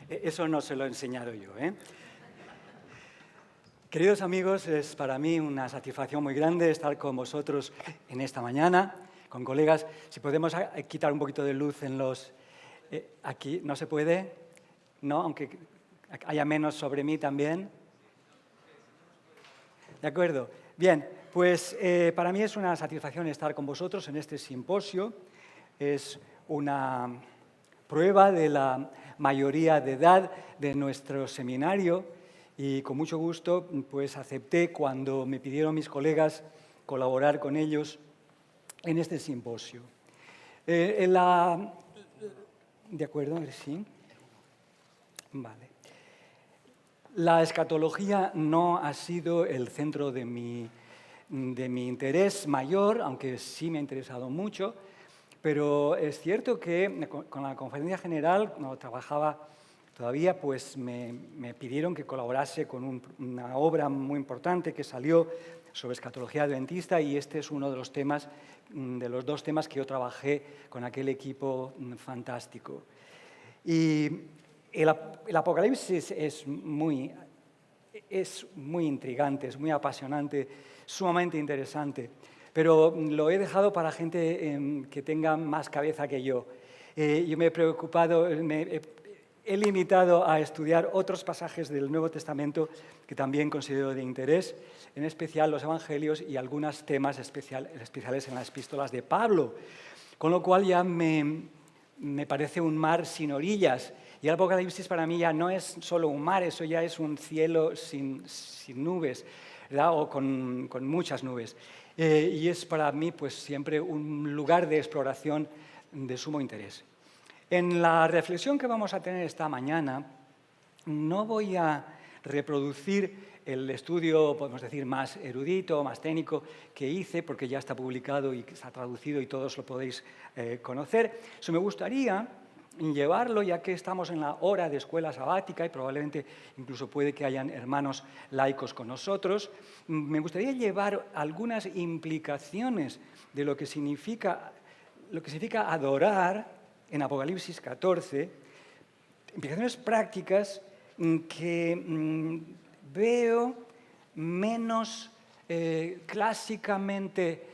Eso no se lo he enseñado yo, ¿eh? Queridos amigos, es para mí una satisfacción muy grande estar con vosotros en esta mañana, con colegas. Si podemos quitar un poquito de luz en los... aquí, ¿no se puede? ¿No? Aunque haya menos sobre mí también. De acuerdo. Bien, pues para mí es una satisfacción estar con vosotros en este simposio. Es una prueba de la mayoría de edad de nuestro seminario y con mucho gusto pues acepté cuando me pidieron mis colegas colaborar con ellos en este simposio. ¿De acuerdo? Sí. Vale. La escatología no ha sido el centro de mi interés mayor, aunque sí me ha interesado mucho, pero es cierto que con la Conferencia General, cuando trabajaba todavía, pues me pidieron que colaborase con una obra muy importante que salió sobre escatología adventista, y este es uno de los temas, de los dos temas que yo trabajé con aquel equipo fantástico. Y el Apocalipsis es muy intrigante, es muy apasionante, sumamente interesante, pero lo he dejado para gente que tenga más cabeza que yo. Yo me he preocupado, he limitado a estudiar otros pasajes del Nuevo Testamento que también considero de interés, en especial los Evangelios y algunos temas especiales en las epístolas de Pablo, con lo cual ya me parece un mar sin orillas. Y el Apocalipsis para mí ya no es solo un mar, eso ya es un cielo sin nubes, ¿verdad? O con muchas nubes. Y es para mí pues siempre un lugar de exploración de sumo interés. En la reflexión que vamos a tener esta mañana, no voy a reproducir el estudio, podemos decir, más erudito, más técnico que hice, porque ya está publicado y está traducido y todos lo podéis conocer. Eso me gustaría llevarlo, ya que estamos en la hora de escuela sabática y probablemente incluso puede que hayan hermanos laicos con nosotros, me gustaría llevar algunas implicaciones de lo que significa adorar en Apocalipsis 14, implicaciones prácticas que veo menos clásicamente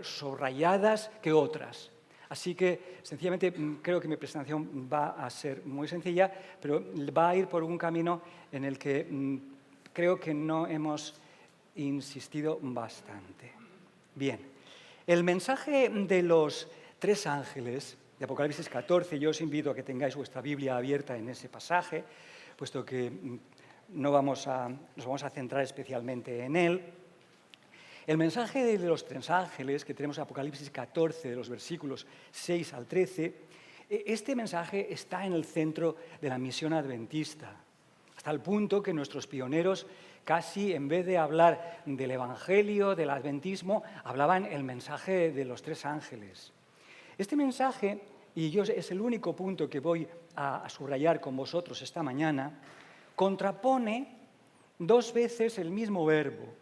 subrayadas que otras. Así que, sencillamente, creo que mi presentación va a ser muy sencilla, pero va a ir por un camino en el que creo que no hemos insistido bastante. Bien, el mensaje de los tres ángeles de Apocalipsis 14, yo os invito a que tengáis vuestra Biblia abierta en ese pasaje, puesto que nos vamos a centrar especialmente en él. El mensaje de los tres ángeles que tenemos en Apocalipsis 14, de los versículos 6 al 13, este mensaje está en el centro de la misión adventista, hasta el punto que nuestros pioneros casi en vez de hablar del Evangelio, del adventismo, hablaban el mensaje de los tres ángeles. Este mensaje, y es el único punto que voy a subrayar con vosotros esta mañana, contrapone dos veces el mismo verbo.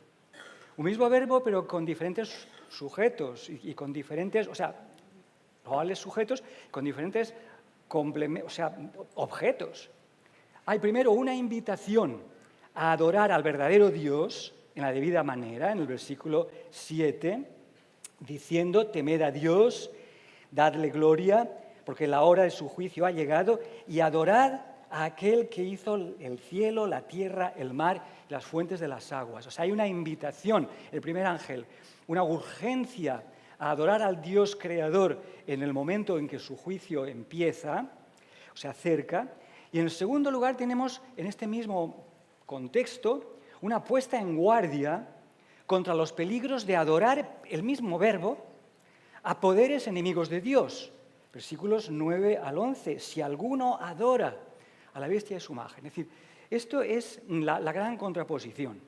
Un mismo verbo, pero con diferentes sujetos y con diferentes, iguales sujetos, con diferentes objetos. Hay primero una invitación a adorar al verdadero Dios en la debida manera, en el versículo 7, diciendo: temed a Dios, dadle gloria, porque la hora de su juicio ha llegado, y adorad a aquel que hizo el cielo, la tierra, el mar y las fuentes de las aguas. O sea, hay una invitación, el primer ángel, una urgencia a adorar al Dios creador en el momento en que su juicio empieza, o se acerca. Y en segundo lugar tenemos, en este mismo contexto, una puesta en guardia contra los peligros de adorar el mismo verbo a poderes enemigos de Dios. Versículos 9 al 11. Si alguno adora a la bestia de su imagen. Es decir, esto es la gran contraposición.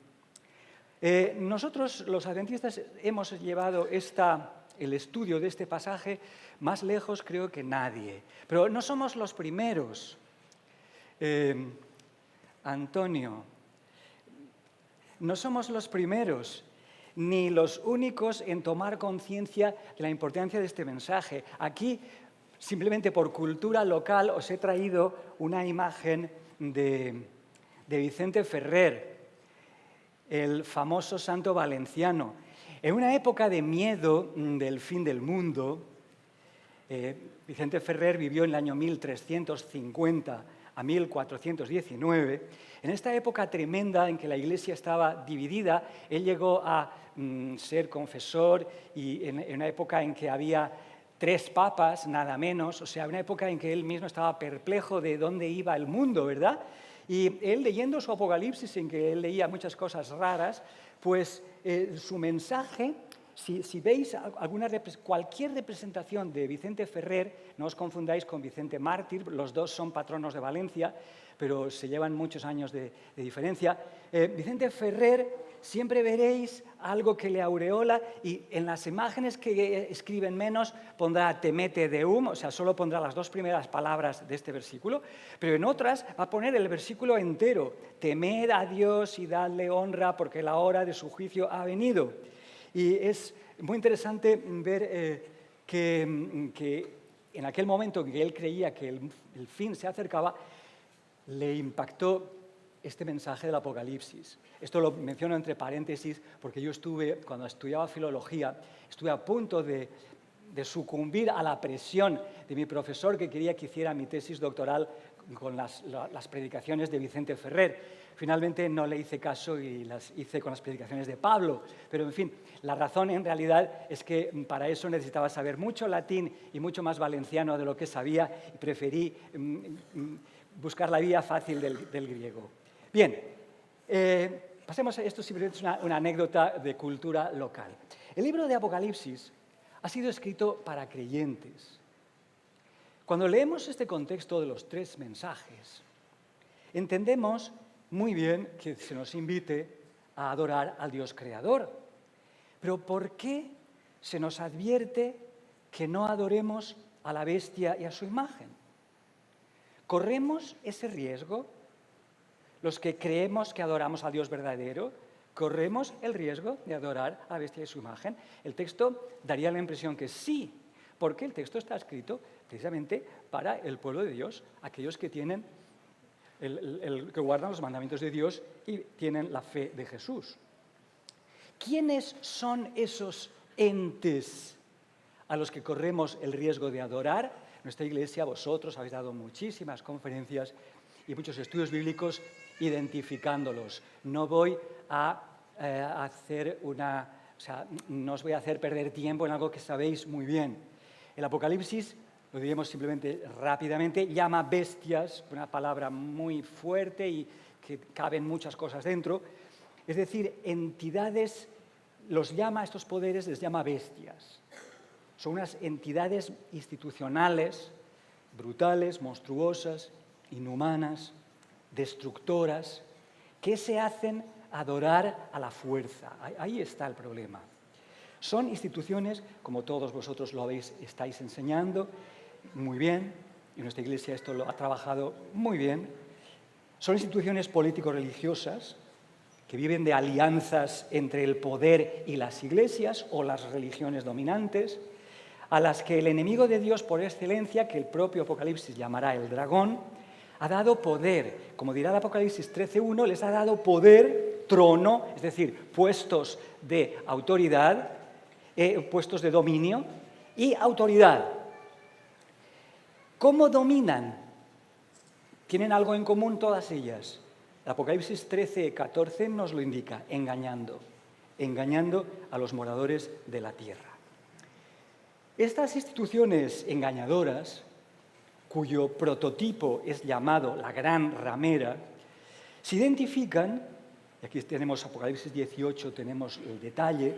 Nosotros, los adventistas, hemos llevado el estudio de este pasaje más lejos, creo, que nadie. Pero no somos los primeros. Antonio, no somos los primeros ni los únicos en tomar conciencia de la importancia de este mensaje. Aquí simplemente por cultura local os he traído una imagen de Vicente Ferrer, el famoso santo valenciano. En una época de miedo del fin del mundo, Vicente Ferrer vivió en el año 1350 a 1419. En esta época tremenda en que la Iglesia estaba dividida, él llegó a ser confesor y en una época en que había 3 papas, nada menos, o sea, una época en que él mismo estaba perplejo de dónde iba el mundo, ¿verdad? Y él leyendo su Apocalipsis, en que él leía muchas cosas raras, pues su mensaje, si veis cualquier representación de Vicente Ferrer, no os confundáis con Vicente Mártir, los dos son patronos de Valencia, pero se llevan muchos años de diferencia. Vicente Ferrer, siempre veréis algo que le aureola y en las imágenes que escriben menos pondrá temete deum, o sea, solo pondrá las 2 primeras palabras de este versículo, pero en otras va a poner el versículo entero, temed a Dios y dadle honra porque la hora de su juicio ha venido. Y es muy interesante ver que en aquel momento en que él creía que el fin se acercaba, le impactó este mensaje del Apocalipsis. Esto lo menciono entre paréntesis porque yo cuando estudiaba filología, estuve a punto de sucumbir a la presión de mi profesor que quería que hiciera mi tesis doctoral con las predicaciones de Vicente Ferrer. Finalmente no le hice caso y las hice con las predicaciones de Pablo. Pero, en fin, la razón en realidad es que para eso necesitaba saber mucho latín y mucho más valenciano de lo que sabía y preferí buscar la vía fácil del griego. Bien, pasemos a esto, simplemente es una anécdota de cultura local. El libro de Apocalipsis ha sido escrito para creyentes. Cuando leemos este contexto de los 3 mensajes, entendemos muy bien que se nos invite a adorar al Dios creador. Pero ¿por qué se nos advierte que no adoremos a la bestia y a su imagen? ¿Corremos ese riesgo? Los que creemos que adoramos a Dios verdadero, ¿corremos el riesgo de adorar a la bestia y su imagen? El texto daría la impresión que sí, porque el texto está escrito precisamente para el pueblo de Dios, aquellos que tienen que guardan los mandamientos de Dios y tienen la fe de Jesús. ¿Quiénes son esos entes a los que corremos el riesgo de adorar? Nuestra Iglesia, vosotros habéis dado muchísimas conferencias y muchos estudios bíblicos identificándolos. No voy a no os voy a hacer perder tiempo en algo que sabéis muy bien. El Apocalipsis, lo diremos simplemente rápidamente, llama bestias, una palabra muy fuerte y que caben muchas cosas dentro. Es decir, entidades, estos poderes les llama bestias. Son unas entidades institucionales, brutales, monstruosas, inhumanas, destructoras, que se hacen adorar a la fuerza. Ahí está el problema. Son instituciones, como todos vosotros estáis enseñando muy bien, y nuestra Iglesia esto lo ha trabajado muy bien. Son instituciones político-religiosas que viven de alianzas entre el poder y las iglesias o las religiones dominantes, a las que el enemigo de Dios por excelencia, que el propio Apocalipsis llamará el dragón, ha dado poder. Como dirá el Apocalipsis 13:1, les ha dado poder, trono, es decir, puestos de autoridad, puestos de dominio y autoridad. ¿Cómo dominan? ¿Tienen algo en común todas ellas? El Apocalipsis 13:14 nos lo indica, engañando a los moradores de la tierra. Estas instituciones engañadoras, cuyo prototipo es llamado la gran ramera, se identifican, y aquí tenemos Apocalipsis 18, tenemos el detalle,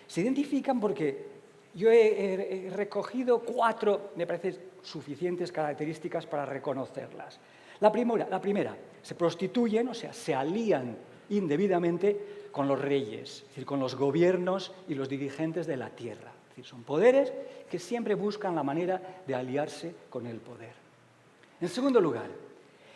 se identifican porque yo he recogido 4, me parece, suficientes características para reconocerlas. La primera, se prostituyen, o sea, se alían indebidamente con los reyes, es decir, con los gobiernos y los dirigentes de la tierra. Es decir, son poderes que siempre buscan la manera de aliarse con el poder. En segundo lugar,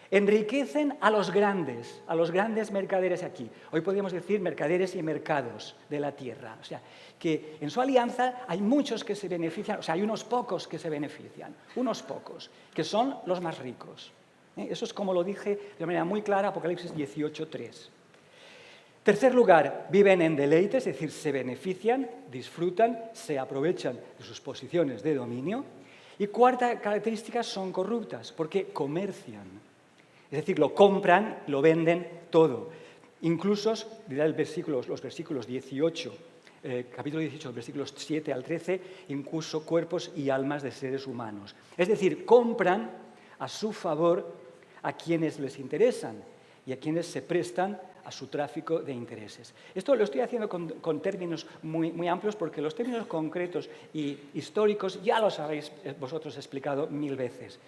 Enriquecen a los grandes mercaderes aquí. Hoy podríamos decir mercaderes y mercados de la tierra. O sea, que en su alianza hay muchos que se benefician, o sea, hay unos pocos que se benefician, unos pocos, que son los más ricos. Eso es como lo dije de manera muy clara, Apocalipsis 18:3. Tercer lugar, viven en deleite, es decir, se benefician, disfrutan, se aprovechan de sus posiciones de dominio. Y cuarta característica, son corruptas, porque comercian. Es decir, lo compran, lo venden todo. Incluso, dirá los versículos 18, capítulo 18, versículos 7 al 13, incluso cuerpos y almas de seres humanos. Es decir, compran a su favor a quienes les interesan y a quienes se prestan a su tráfico de intereses. Esto lo estoy haciendo con términos muy amplios porque los términos concretos y históricos ya los habéis vosotros explicado 1000 veces.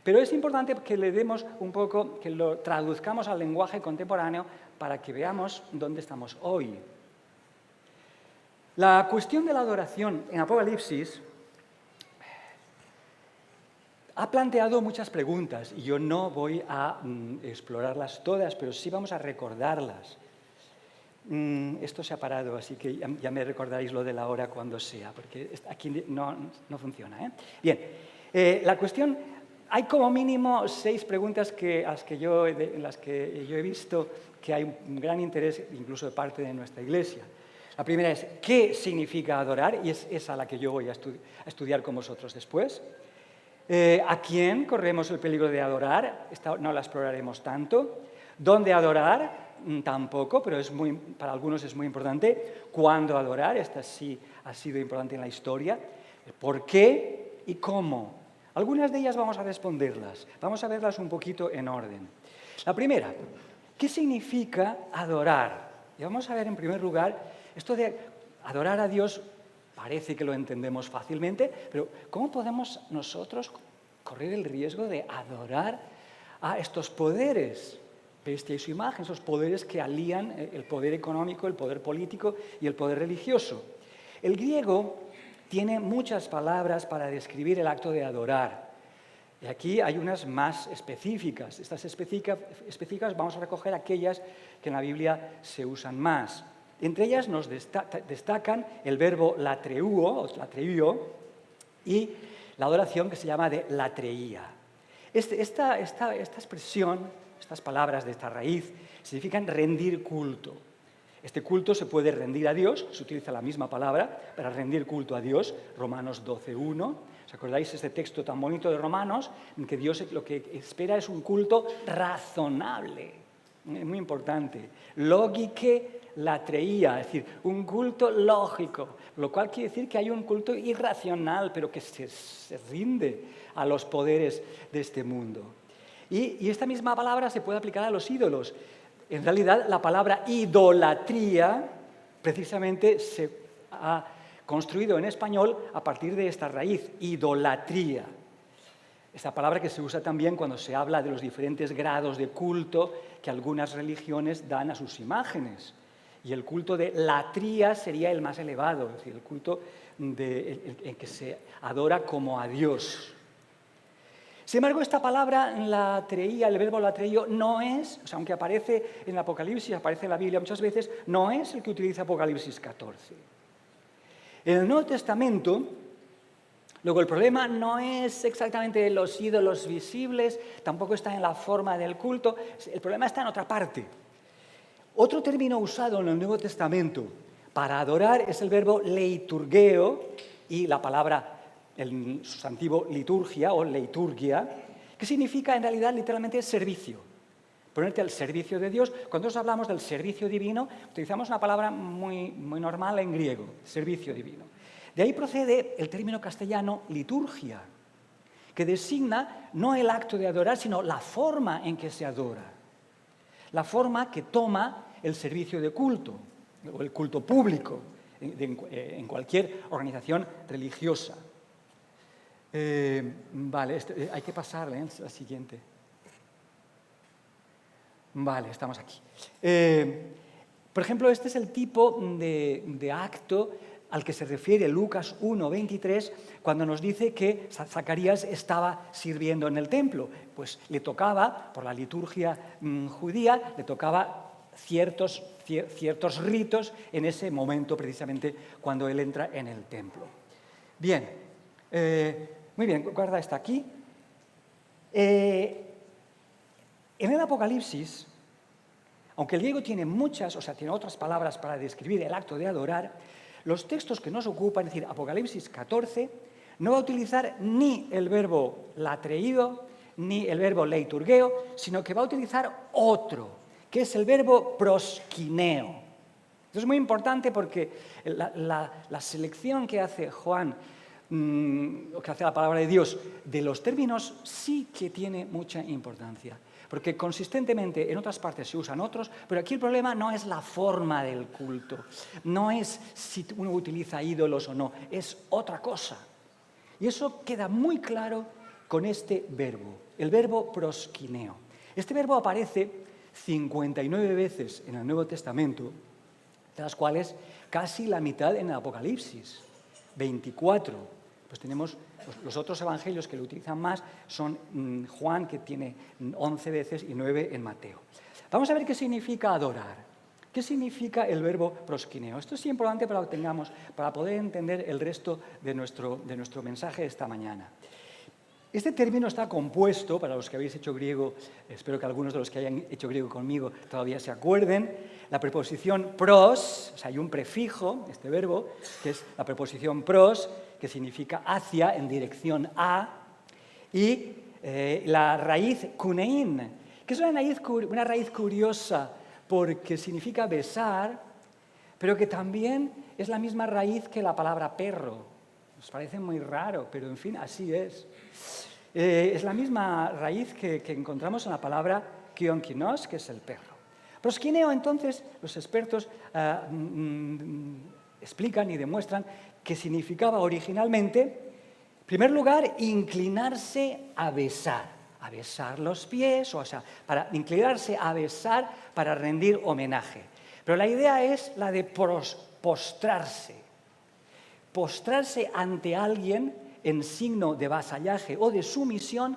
Pero es importante que le demos un poco, que lo traduzcamos al lenguaje contemporáneo para que veamos dónde estamos hoy. La cuestión de la adoración en Apocalipsis ha planteado muchas preguntas y yo no voy a explorarlas todas, pero sí vamos a recordarlas. Esto se ha parado, así que ya me recordaréis lo de la hora cuando sea, porque aquí no funciona. Bien, la cuestión... Hay como mínimo 6 preguntas en las que yo he visto que hay un gran interés, incluso de parte de nuestra Iglesia. La primera es, ¿qué significa adorar? Y es esa la que yo voy a estudiar con vosotros después. ¿A quién corremos el peligro de adorar? Esta no la exploraremos tanto. ¿Dónde adorar? Tampoco, pero para algunos es muy importante. ¿Cuándo adorar? Esta sí ha sido importante en la historia. ¿Por qué y cómo? Algunas de ellas vamos a responderlas. Vamos a verlas un poquito en orden. La primera, ¿qué significa adorar? Y vamos a ver en primer lugar, esto de adorar a Dios parece que lo entendemos fácilmente, pero ¿cómo podemos nosotros correr el riesgo de adorar a estos poderes? Bestia y su imagen, esos poderes que alían el poder económico, el poder político y el poder religioso. El griego tiene muchas palabras para describir el acto de adorar. Y aquí hay unas más específicas. Estas específicas vamos a recoger aquellas que en la Biblia se usan más. Entre ellas nos destacan el verbo latreuo, y la adoración que se llama de latreía. Esta expresión, estas palabras de esta raíz, significan rendir culto. Este culto se puede rendir a Dios, se utiliza la misma palabra para rendir culto a Dios, Romanos 12:1. ¿Os acordáis este texto tan bonito de Romanos? En que Dios lo que espera es un culto razonable, muy importante. Lógique latreía, es decir, un culto lógico, lo cual quiere decir que hay un culto irracional, pero que se rinde a los poderes de este mundo. Y esta misma palabra se puede aplicar a los ídolos. En realidad, la palabra idolatría precisamente se ha construido en español a partir de esta raíz, idolatría. Esta palabra que se usa también cuando se habla de los diferentes grados de culto que algunas religiones dan a sus imágenes. Y el culto de latría sería el más elevado, es decir, el culto en que se adora como a Dios. Sin embargo, esta palabra, latreía, el verbo latreio, no es, o sea, aunque aparece en el Apocalipsis, aparece en la Biblia muchas veces, no es el que utiliza Apocalipsis 14. En el Nuevo Testamento, luego el problema no es exactamente los ídolos visibles, tampoco está en la forma del culto, el problema está en otra parte. Otro término usado en el Nuevo Testamento para adorar es el verbo leiturgeo y la palabra el sustantivo liturgia o liturgia, que significa en realidad literalmente servicio. Ponerte al servicio de Dios. Cuando nosotros hablamos del servicio divino, utilizamos una palabra muy normal en griego, servicio divino. De ahí procede el término castellano liturgia, que designa no el acto de adorar, sino la forma en que se adora. La forma que toma el servicio de culto, o el culto público, en cualquier organización religiosa. Vale, hay que pasarle a la siguiente. Vale, estamos aquí. Por ejemplo, este es el tipo de acto al que se refiere Lucas 1:23, cuando nos dice que Zacarías estaba sirviendo en el templo. Pues le tocaba, por la liturgia judía, le tocaba ciertos ritos en ese momento, precisamente cuando él entra en el templo. Bien, muy bien, guarda esta aquí. En el Apocalipsis, aunque el griego tiene tiene otras palabras para describir el acto de adorar, los textos que nos ocupan, es decir, Apocalipsis 14, no va a utilizar ni el verbo latreído, ni el verbo leiturgeo, sino que va a utilizar otro, que es el verbo proskineo. Esto es muy importante porque la selección que hace Juan, que hace la palabra de Dios, de los términos sí que tiene mucha importancia. Porque consistentemente en otras partes se usan otros, pero aquí el problema no es la forma del culto, no es si uno utiliza ídolos o no, es otra cosa. Y eso queda muy claro con este verbo, el verbo proskineo. Este verbo aparece 59 veces en el Nuevo Testamento, de las cuales casi la mitad en el Apocalipsis, 24. Pues tenemos los otros evangelios que lo utilizan más, son Juan, que tiene 11 veces, y 9 en Mateo. Vamos a ver qué significa adorar. ¿Qué significa el verbo proskineo? Esto es importante para que lo tengamos, para poder entender el resto de nuestro mensaje de esta mañana. Este término está compuesto, para los que habéis hecho griego, espero que algunos de los que hayan hecho griego conmigo todavía se acuerden, la preposición pros, o sea, hay un prefijo, este verbo, que es la preposición pros, que significa hacia, en dirección a, y la raíz kunein, que es una raíz curiosa porque significa besar, pero que también es la misma raíz que la palabra perro. Nos parece muy raro, pero en fin, así es. Es la misma raíz que encontramos en la palabra kionkinos, que es el perro. Proskineo, entonces, los expertos explican y demuestran que significaba originalmente, en primer lugar, inclinarse a besar los pies, o sea, para inclinarse a besar para rendir homenaje. Pero la idea es la de postrarse ante alguien en signo de vasallaje o de sumisión,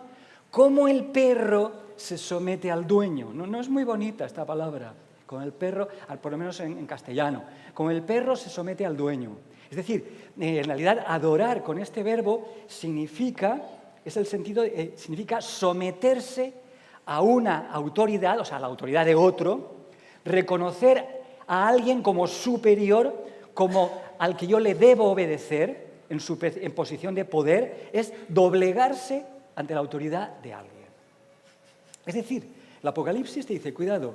como el perro se somete al dueño. No es muy bonita esta palabra, como el perro, por lo menos en castellano, como el perro se somete al dueño. Es decir, en realidad adorar con este verbo significa someterse a una autoridad, o sea, a la autoridad de otro, reconocer a alguien como superior, como al que yo le debo obedecer en posición de poder, es doblegarse ante la autoridad de alguien. Es decir, el Apocalipsis te dice, cuidado,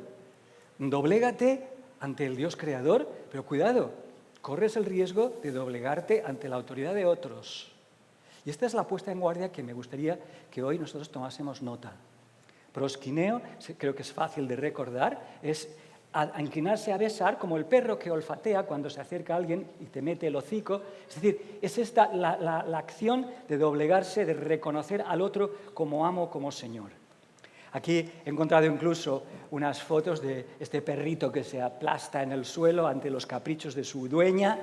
doblégate ante el Dios creador, pero cuidado, corres el riesgo de doblegarte ante la autoridad de otros. Y esta es la puesta en guardia que me gustaría que hoy nosotros tomásemos nota. Proskineo, creo que es fácil de recordar, es a inclinarse a besar como el perro que olfatea cuando se acerca a alguien y te mete el hocico. Es decir, es esta la acción de doblegarse, de reconocer al otro como amo, como señor. Aquí he encontrado incluso unas fotos de este perrito que se aplasta en el suelo ante los caprichos de su dueña.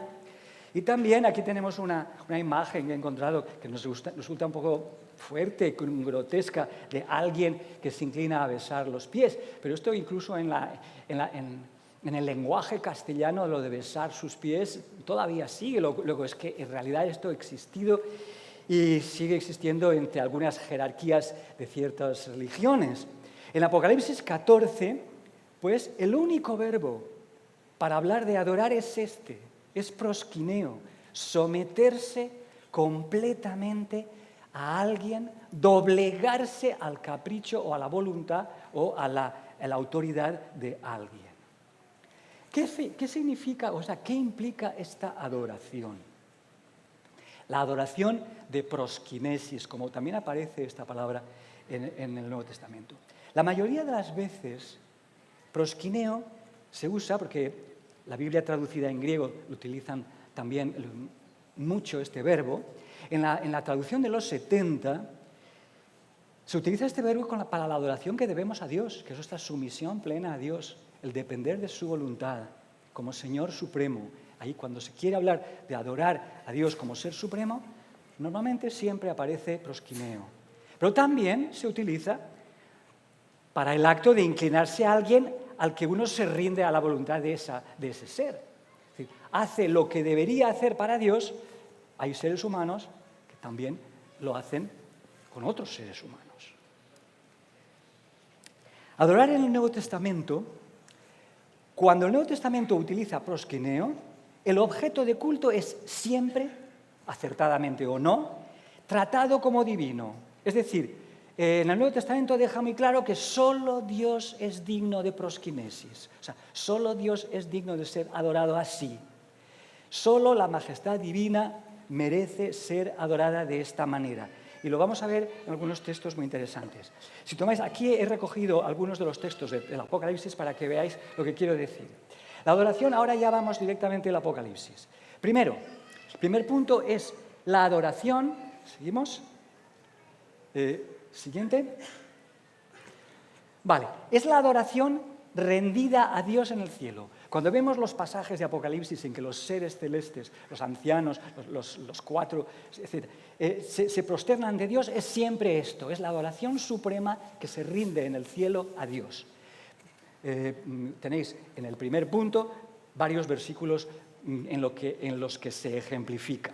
Y también aquí tenemos una imagen que he encontrado que nos resulta un poco fuerte, grotesca, de alguien que se inclina a besar los pies. Pero esto incluso en el lenguaje castellano, lo de besar sus pies, todavía sigue. Luego es que en realidad esto ha existido y sigue existiendo entre algunas jerarquías de ciertas religiones. En Apocalipsis 14, pues el único verbo para hablar de adorar es es proskineo, someterse completamente a alguien, doblegarse al capricho o a la voluntad o a la autoridad de alguien. ¿Qué significa, o sea, qué implica esta adoración? La adoración de proskinesis, como también aparece esta palabra en el Nuevo Testamento. La mayoría de las veces, proskineo se usa porque la Biblia traducida en griego lo utilizan también mucho este verbo. En la traducción de los 70 se utiliza este verbo para la adoración que debemos a Dios, que es nuestra sumisión plena a Dios, el depender de su voluntad como Señor supremo, ahí cuando se quiere hablar de adorar a Dios como ser supremo, normalmente siempre aparece proskineo. Pero también se utiliza para el acto de inclinarse a alguien al que uno se rinde a la voluntad de ese ser. Es decir, hace lo que debería hacer para Dios. Hay seres humanos que también lo hacen con otros seres humanos. Adorar en el Nuevo Testamento, cuando el Nuevo Testamento utiliza proskineo, el objeto de culto es siempre, acertadamente o no, tratado como divino. Es decir, en el Nuevo Testamento deja muy claro que solo Dios es digno de proskinesis. O sea, solo Dios es digno de ser adorado así. Solo la majestad divina merece ser adorada de esta manera. Y lo vamos a ver en algunos textos muy interesantes. Si tomáis, aquí he recogido algunos de los textos del Apocalipsis para que veáis lo que quiero decir. La adoración, ahora ya vamos directamente al Apocalipsis. Primero, el primer punto es la adoración. ¿Seguimos? Siguiente. Vale, es la adoración rendida a Dios en el cielo. Cuando vemos los pasajes de Apocalipsis en que los seres celestes, los ancianos, los cuatro, etc., se prosternan ante Dios, es siempre esto, es la adoración suprema que se rinde en el cielo a Dios. Tenéis en el primer punto varios versículos en los que se ejemplifica.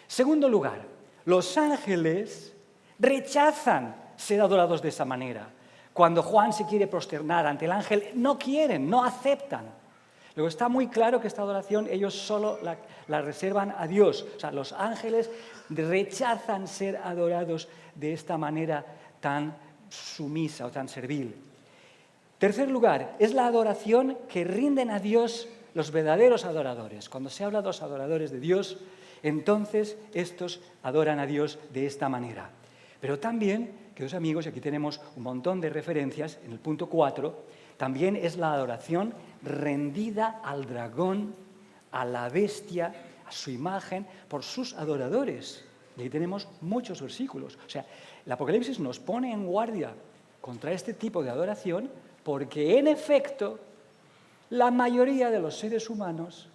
Segundo lugar, los ángeles rechazan ser adorados de esa manera. Cuando Juan se quiere prosternar ante el ángel, no quieren, no aceptan. Luego está muy claro que esta adoración ellos solo la reservan a Dios. O sea, los ángeles rechazan ser adorados de esta manera tan sumisa o tan servil. Tercer lugar, es la adoración que rinden a Dios los verdaderos adoradores. Cuando se habla de los adoradores de Dios, entonces estos adoran a Dios de esta manera. Pero también, queridos amigos, y aquí tenemos un montón de referencias, en el punto 4, también es la adoración rendida al dragón, a la bestia, a su imagen, por sus adoradores. Y ahí tenemos muchos versículos. O sea, el Apocalipsis nos pone en guardia contra este tipo de adoración porque, en efecto, la mayoría de los seres humanos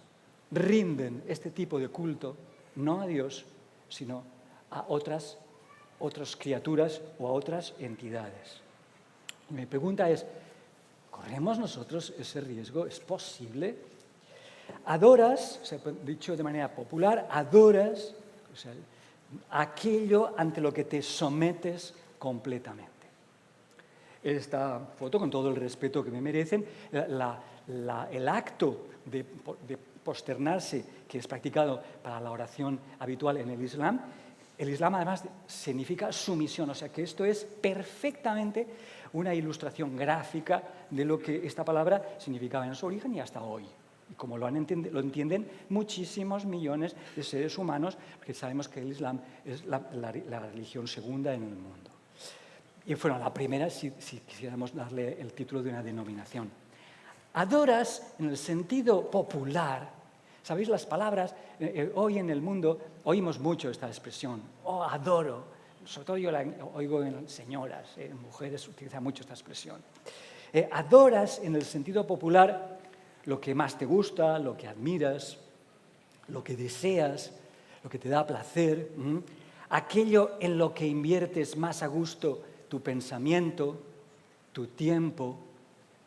rinden este tipo de culto no a Dios, sino a otras criaturas o a otras entidades. Mi pregunta es, ¿corremos nosotros ese riesgo? ¿Es posible? Adoras, o sea, dicho de manera popular, adoras, o sea, aquello ante lo que te sometes completamente. Esta foto, con todo el respeto que me merecen, el acto de posternarse que es practicado para la oración habitual en el Islam además significa sumisión, o sea que esto es perfectamente una ilustración gráfica de lo que esta palabra significaba en su origen y hasta hoy. Y como lo entienden muchísimos millones de seres humanos, porque sabemos que el Islam es la religión segunda en el mundo. Y bueno, la primera, si quisiéramos darle el título de una denominación. Adoras en el sentido popular. ¿Sabéis las palabras? Hoy en el mundo oímos mucho esta expresión. Oh, adoro. Sobre todo yo la oigo en señoras, en mujeres utilizan mucho esta expresión. Adoras en el sentido popular lo que más te gusta, lo que admiras, lo que deseas, lo que te da placer, aquello en lo que inviertes más a gusto tu pensamiento, tu tiempo,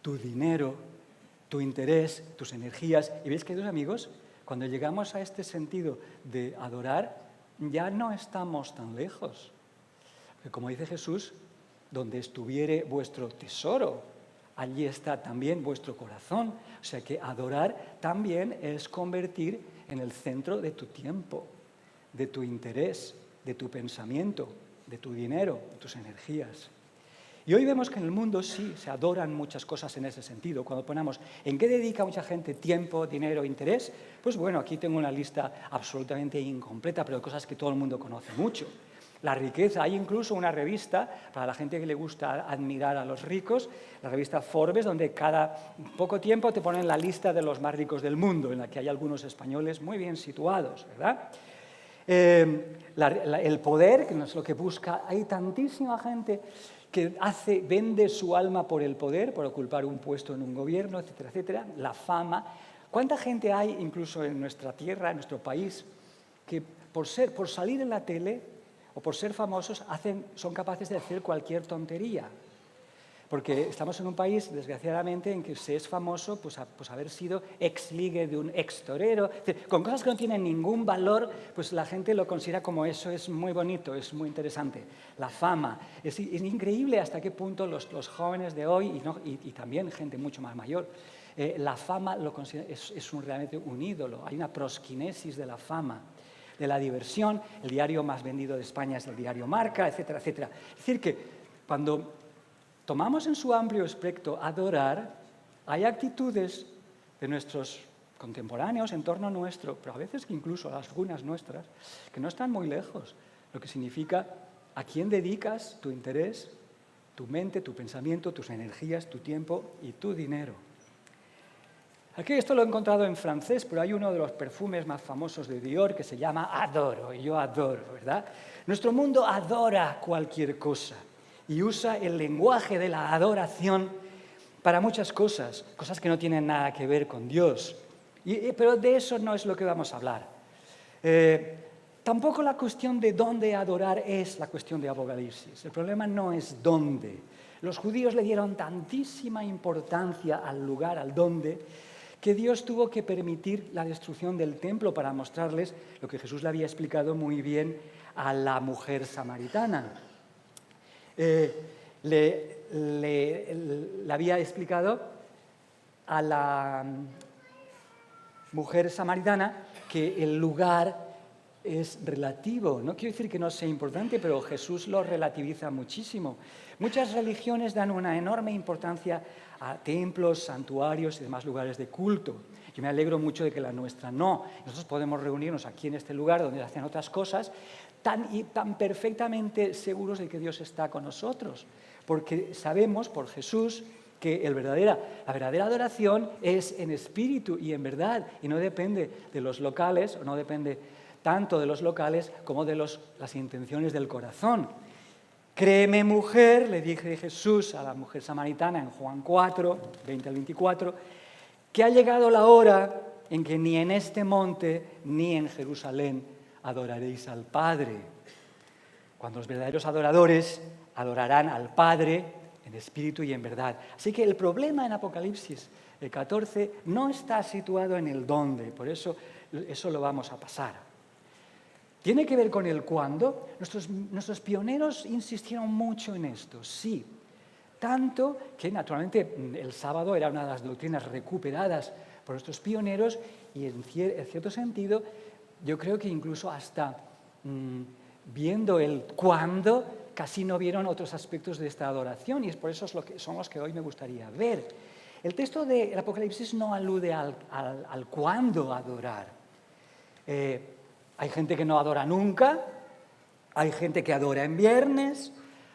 tu dinero, tu interés, tus energías. Y veis, queridos amigos, cuando llegamos a este sentido de adorar, ya no estamos tan lejos. Porque como dice Jesús, donde estuviere vuestro tesoro, allí está también vuestro corazón. O sea que adorar también es convertir en el centro de tu tiempo, de tu interés, de tu pensamiento, de tu dinero, de tus energías. Y hoy vemos que en el mundo sí se adoran muchas cosas en ese sentido. Cuando ponemos en qué dedica mucha gente tiempo, dinero, interés, pues bueno, aquí tengo una lista absolutamente incompleta, pero de cosas que todo el mundo conoce mucho. La riqueza, hay incluso una revista para la gente que le gusta admirar a los ricos, la revista Forbes, donde cada poco tiempo te ponen la lista de los más ricos del mundo, en la que hay algunos españoles muy bien situados, ¿verdad? El poder, que no es lo que busca, hay tantísima gente que vende su alma por el poder, por ocupar un puesto en un gobierno, etcétera, etcétera, la fama. ¿Cuánta gente hay, incluso en nuestra tierra, en nuestro país, que por salir en la tele o por ser famosos son capaces de hacer cualquier tontería? Porque estamos en un país, desgraciadamente, en que se es famoso pues haber sido ex-ligue de un ex-torero. Con cosas que no tienen ningún valor, pues la gente lo considera como eso, es muy bonito, es muy interesante. La fama. Es increíble hasta qué punto los jóvenes de hoy, y también gente mucho más mayor, la fama lo considera, realmente un ídolo. Hay una prosquinesis de la fama, de la diversión. El diario más vendido de España es el diario Marca, etcétera, etcétera. Es decir, que cuando tomamos en su amplio espectro adorar, hay actitudes de nuestros contemporáneos en torno nuestro, pero a veces incluso algunas nuestras, que no están muy lejos, lo que significa a quién dedicas tu interés, tu mente, tu pensamiento, tus energías, tu tiempo y tu dinero. Aquí esto lo he encontrado en francés, pero hay uno de los perfumes más famosos de Dior que se llama Adoro, y yo adoro, ¿verdad? Nuestro mundo adora cualquier cosa y usa el lenguaje de la adoración para muchas cosas, cosas que no tienen nada que ver con Dios. Pero de eso no es lo que vamos a hablar. Tampoco la cuestión de dónde adorar es la cuestión de Apocalipsis. El problema no es dónde. Los judíos le dieron tantísima importancia al lugar, al dónde, que Dios tuvo que permitir la destrucción del templo para mostrarles lo que Jesús le había explicado muy bien a la mujer samaritana. Le había explicado a la mujer samaritana que el lugar es relativo. No quiero decir que no sea importante, pero Jesús lo relativiza muchísimo. Muchas religiones dan una enorme importancia a templos, santuarios y demás lugares de culto. Yo me alegro mucho de que la nuestra no. Nosotros podemos reunirnos aquí en este lugar donde hacen otras cosas tan perfectamente seguros de que Dios está con nosotros, porque sabemos por Jesús que la verdadera adoración es en espíritu y en verdad, y no depende de los locales, o no depende tanto de los locales como de las intenciones del corazón. Créeme, mujer, le dije Jesús a la mujer samaritana en Juan 4, 20 al 24, que ha llegado la hora en que ni en este monte ni en Jerusalén adoraréis al Padre. Cuando los verdaderos adoradores adorarán al Padre en espíritu y en verdad. Así que el problema en Apocalipsis 14 no está situado en el dónde, por eso lo vamos a pasar. ¿Tiene que ver con el cuándo? Nuestros pioneros insistieron mucho en esto, sí. Tanto que, naturalmente, el sábado era una de las doctrinas recuperadas por nuestros pioneros y, en cierto sentido, yo creo que incluso hasta viendo el cuándo, casi no vieron otros aspectos de esta adoración, y es por eso son los que hoy me gustaría ver. El texto del Apocalipsis no alude al cuándo adorar. Hay gente que no adora nunca, hay gente que adora en viernes,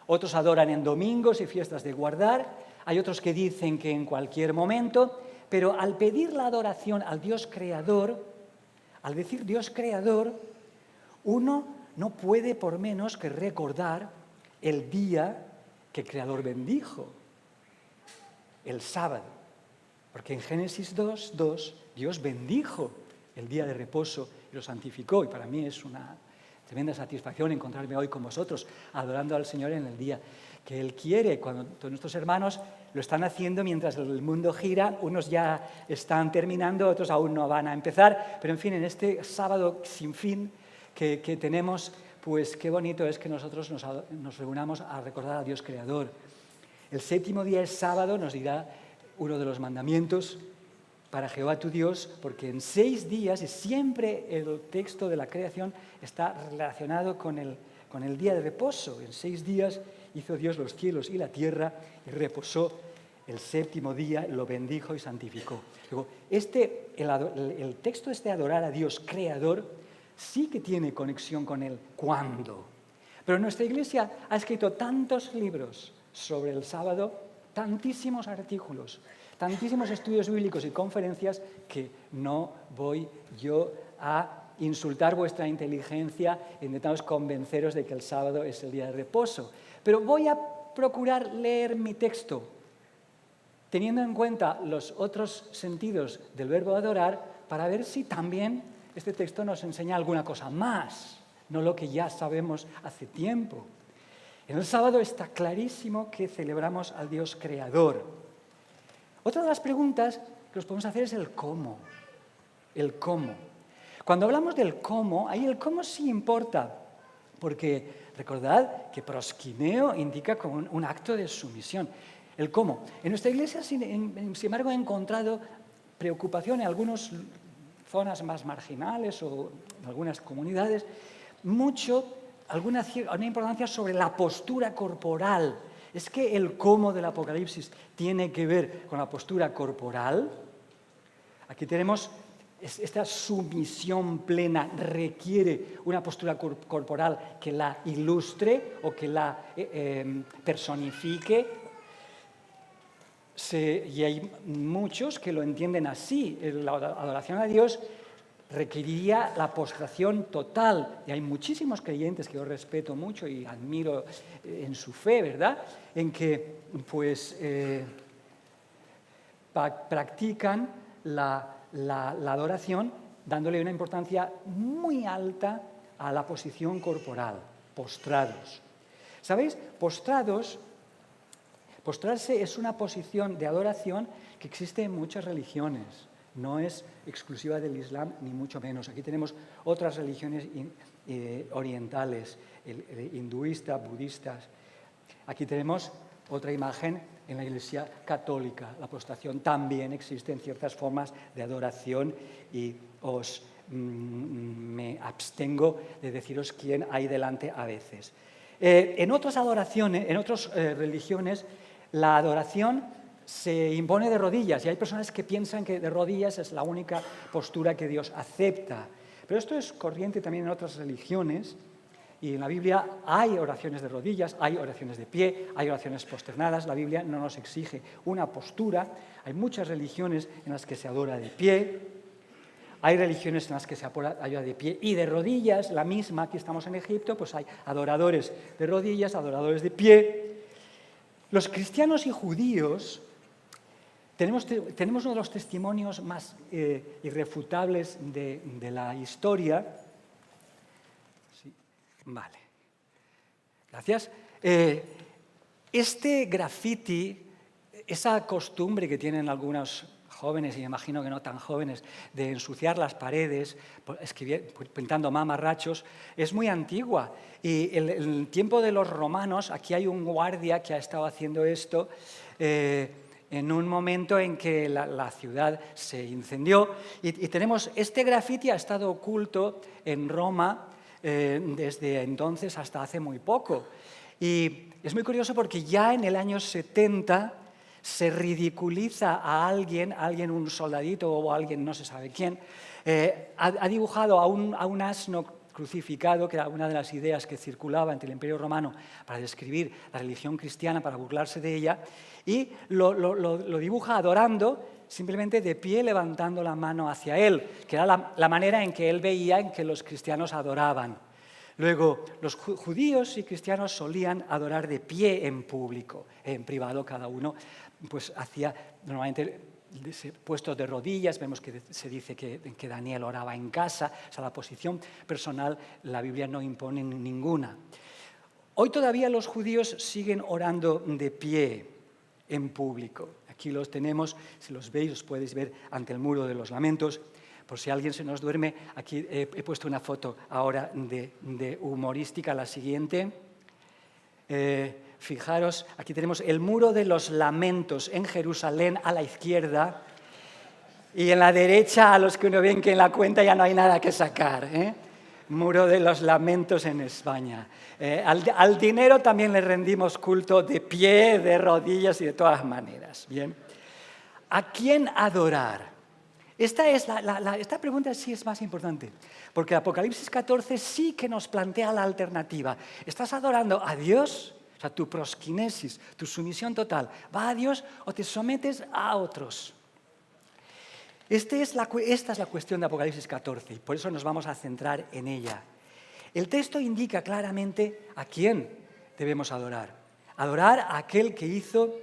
otros adoran en domingos y fiestas de guardar, hay otros que dicen que en cualquier momento, pero al pedir la adoración al Dios creador, al decir Dios creador, uno no puede por menos que recordar el día que el Creador bendijo, el sábado. Porque en Génesis 2:2 Dios bendijo el día de reposo y lo santificó. Y para mí es una tremenda satisfacción encontrarme hoy con vosotros, adorando al Señor en el día que Él quiere. Cuando todos nuestros hermanos lo están haciendo mientras el mundo gira, unos ya están terminando, otros aún no van a empezar. Pero en fin, en este sábado sin fin que tenemos, pues qué bonito es que nosotros nos reunamos a recordar a Dios Creador. El séptimo día es sábado, nos dirá uno de los mandamientos para Jehová tu Dios, porque en 6 días, y siempre el texto de la creación está relacionado con el día de reposo. En 6 días hizo Dios los cielos y la tierra y reposó el séptimo día, lo bendijo y santificó. Luego, el texto de adorar a Dios Creador sí que tiene conexión con el cuándo. Pero nuestra Iglesia ha escrito tantos libros sobre el sábado, tantísimos artículos, tantísimos estudios bíblicos y conferencias que no voy yo a insultar vuestra inteligencia intentando convenceros de que el sábado es el día de reposo. Pero voy a procurar leer mi texto teniendo en cuenta los otros sentidos del verbo adorar para ver si también este texto nos enseña alguna cosa más, no lo que ya sabemos hace tiempo. En el sábado está clarísimo que celebramos al Dios creador. Otra de las preguntas que nos podemos hacer es el cómo. El cómo. Cuando hablamos del cómo, ahí el cómo sí importa, porque recordad que proskineo indica como un acto de sumisión. El cómo. En nuestra iglesia, sin embargo, he encontrado preocupación en algunas zonas más marginales o en algunas comunidades, una importancia sobre la postura corporal. ¿Es que el cómo del Apocalipsis tiene que ver con la postura corporal? Aquí tenemos esta sumisión plena, requiere una postura corporal que la ilustre o que la personifique. Y hay muchos que lo entienden así. La adoración a Dios requeriría la postración total. Y hay muchísimos creyentes que yo respeto mucho y admiro en su fe, ¿verdad? En que pues, practican la adoración dándole una importancia muy alta a la posición corporal, postrados. ¿Sabéis? Postrarse es una posición de adoración que existe en muchas religiones. No es exclusiva del Islam, ni mucho menos. Aquí tenemos otras religiones orientales, hinduistas, budistas. Aquí tenemos otra imagen en la Iglesia católica. La postración también existe en ciertas formas de adoración y me abstengo de deciros quién hay delante a veces. En otras adoraciones, en otras religiones, la adoración se impone de rodillas y hay personas que piensan que de rodillas es la única postura que Dios acepta. Pero esto es corriente también en otras religiones y en la Biblia hay oraciones de rodillas, hay oraciones de pie, hay oraciones posternadas. La Biblia no nos exige una postura. Hay muchas religiones en las que se adora de pie, hay religiones en las que se adora de pie y de rodillas, la misma. Aquí estamos en Egipto, pues hay adoradores de rodillas, adoradores de pie. Los cristianos y judíos tenemos uno de los testimonios más irrefutables de la historia. Sí, vale. Gracias. Este graffiti, esa costumbre que tienen algunos jóvenes, y me imagino que no tan jóvenes, de ensuciar las paredes, pintando mamarrachos, es muy antigua. Y en el tiempo de los romanos, aquí hay un guardia que ha estado haciendo esto en un momento en que la ciudad se incendió. Y tenemos, este graffiti ha estado oculto en Roma desde entonces hasta hace muy poco. Y es muy curioso porque ya en el año 70 se ridiculiza a alguien, un soldadito o alguien, no se sabe quién, ha dibujado a un asno crucificado, que era una de las ideas que circulaba ante el Imperio Romano para describir la religión cristiana, para burlarse de ella, y lo dibuja adorando, simplemente de pie, levantando la mano hacia él, que era la manera en que él veía en que los cristianos adoraban. Luego, los judíos y cristianos solían adorar de pie en público, en privado cada uno, pues hacía normalmente puestos de rodillas. Vemos que se dice que Daniel oraba en casa, o sea, la posición personal la Biblia no impone ninguna. Hoy todavía los judíos siguen orando de pie en público. Aquí los tenemos, si los veis, los podéis ver ante el muro de los lamentos. Por si alguien se nos duerme, aquí he puesto una foto ahora de humorística, la siguiente. Fijaros, aquí tenemos el muro de los lamentos en Jerusalén a la izquierda y en la derecha, a los que uno ven que en la cuenta ya no hay nada que sacar. Muro de los lamentos en España. Al dinero también le rendimos culto de pie, de rodillas y de todas maneras. Bien. ¿A quién adorar? Esta pregunta sí es más importante, porque Apocalipsis 14 sí que nos plantea la alternativa. ¿Estás adorando a Dios? O sea, tu proskinesis, tu sumisión total, ¿va a Dios o te sometes a otros? Esta es la cuestión de Apocalipsis 14 y por eso nos vamos a centrar en ella. El texto indica claramente a quién debemos adorar. Adorar a aquel que hizo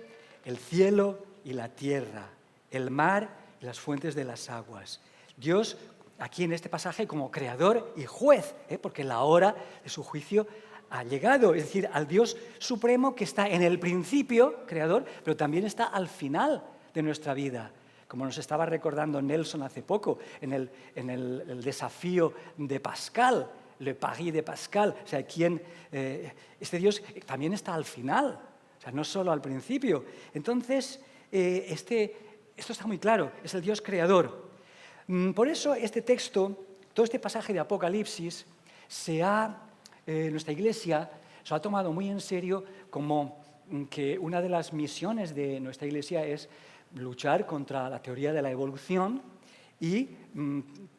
el cielo y y la tierra, el mar y las fuentes de las aguas. Dios, aquí en este pasaje, como creador y juez, porque la hora de su juicio ha llegado, es decir, al Dios supremo que está en el principio, creador, pero también está al final de nuestra vida. Como nos estaba recordando Nelson hace poco, en el desafío de Pascal, le pari de Pascal, o sea, este Dios también está al final, o sea, no solo al principio. Entonces, esto está muy claro, es el Dios creador. Por eso este texto, todo este pasaje de Apocalipsis, nuestra Iglesia se ha tomado muy en serio como que una de las misiones de nuestra Iglesia es luchar contra la teoría de la evolución y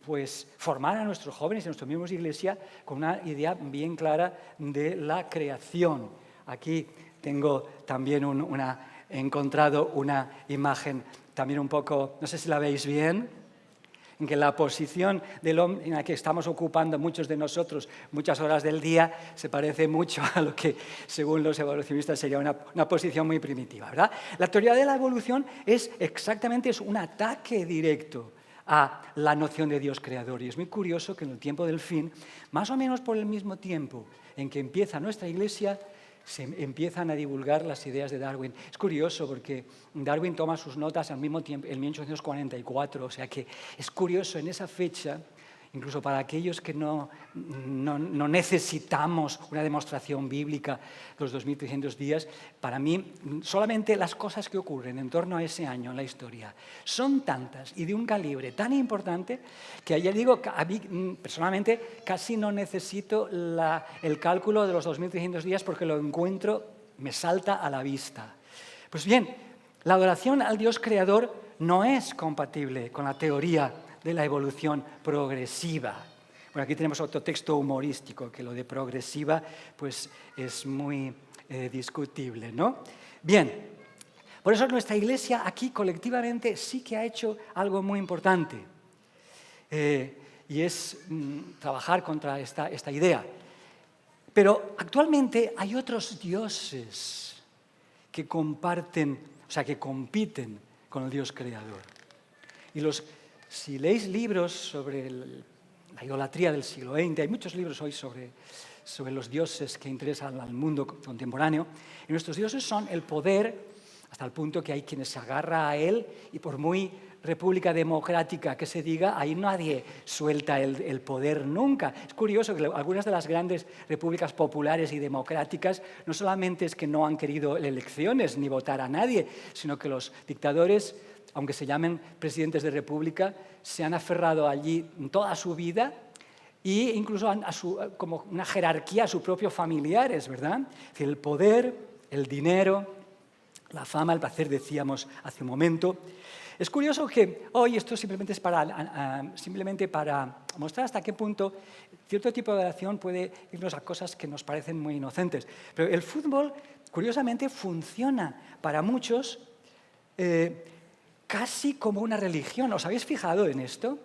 pues formar a nuestros jóvenes y a nuestros miembros de Iglesia con una idea bien clara de la creación. Aquí tengo también he encontrado una imagen también un poco, no sé si la veis bien, en que la posición del hombre en la que estamos ocupando muchos de nosotros muchas horas del día se parece mucho a lo que, según los evolucionistas, sería una posición muy primitiva, ¿verdad? La teoría de la evolución es un ataque directo a la noción de Dios creador. Y es muy curioso que en el tiempo del fin, más o menos por el mismo tiempo en que empieza nuestra Iglesia, se empiezan a divulgar las ideas de Darwin. Es curioso porque Darwin toma sus notas al mismo tiempo, en 1844, o sea que es curioso en esa fecha, incluso para aquellos que no necesitamos una demostración bíblica los 2300 días, para mí solamente las cosas que ocurren en torno a ese año en la historia son tantas y de un calibre tan importante que ya digo, a mí personalmente casi no necesito el cálculo de los 2300 días porque lo encuentro, me salta a la vista. Pues bien, la adoración al Dios creador no es compatible con la teoría de la evolución progresiva. Bueno, aquí tenemos otro texto humorístico, que lo de progresiva pues, es muy discutible, ¿no? Bien, por eso nuestra Iglesia aquí colectivamente sí que ha hecho algo muy importante, y es trabajar contra esta idea. Pero actualmente hay otros dioses que compiten con el Dios creador. Y si leéis libros sobre la idolatría del siglo XX, hay muchos libros hoy sobre los dioses que interesan al mundo contemporáneo, y nuestros dioses son el poder, hasta el punto que hay quienes se agarra a él, y por muy república democrática que se diga, ahí nadie suelta el poder nunca. Es curioso que algunas de las grandes repúblicas populares y democráticas no solamente es que no han querido elecciones ni votar a nadie, sino que los dictadores, aunque se llamen presidentes de república, se han aferrado allí toda su vida e incluso como una jerarquía a sus propios familiares, ¿verdad? Es decir, el poder, el dinero, la fama, el placer, decíamos hace un momento. Es curioso que hoy esto simplemente es simplemente para mostrar hasta qué punto cierto tipo de acción puede irnos a cosas que nos parecen muy inocentes. Pero el fútbol, curiosamente, funciona para muchos casi como una religión. ¿Os habéis fijado en esto?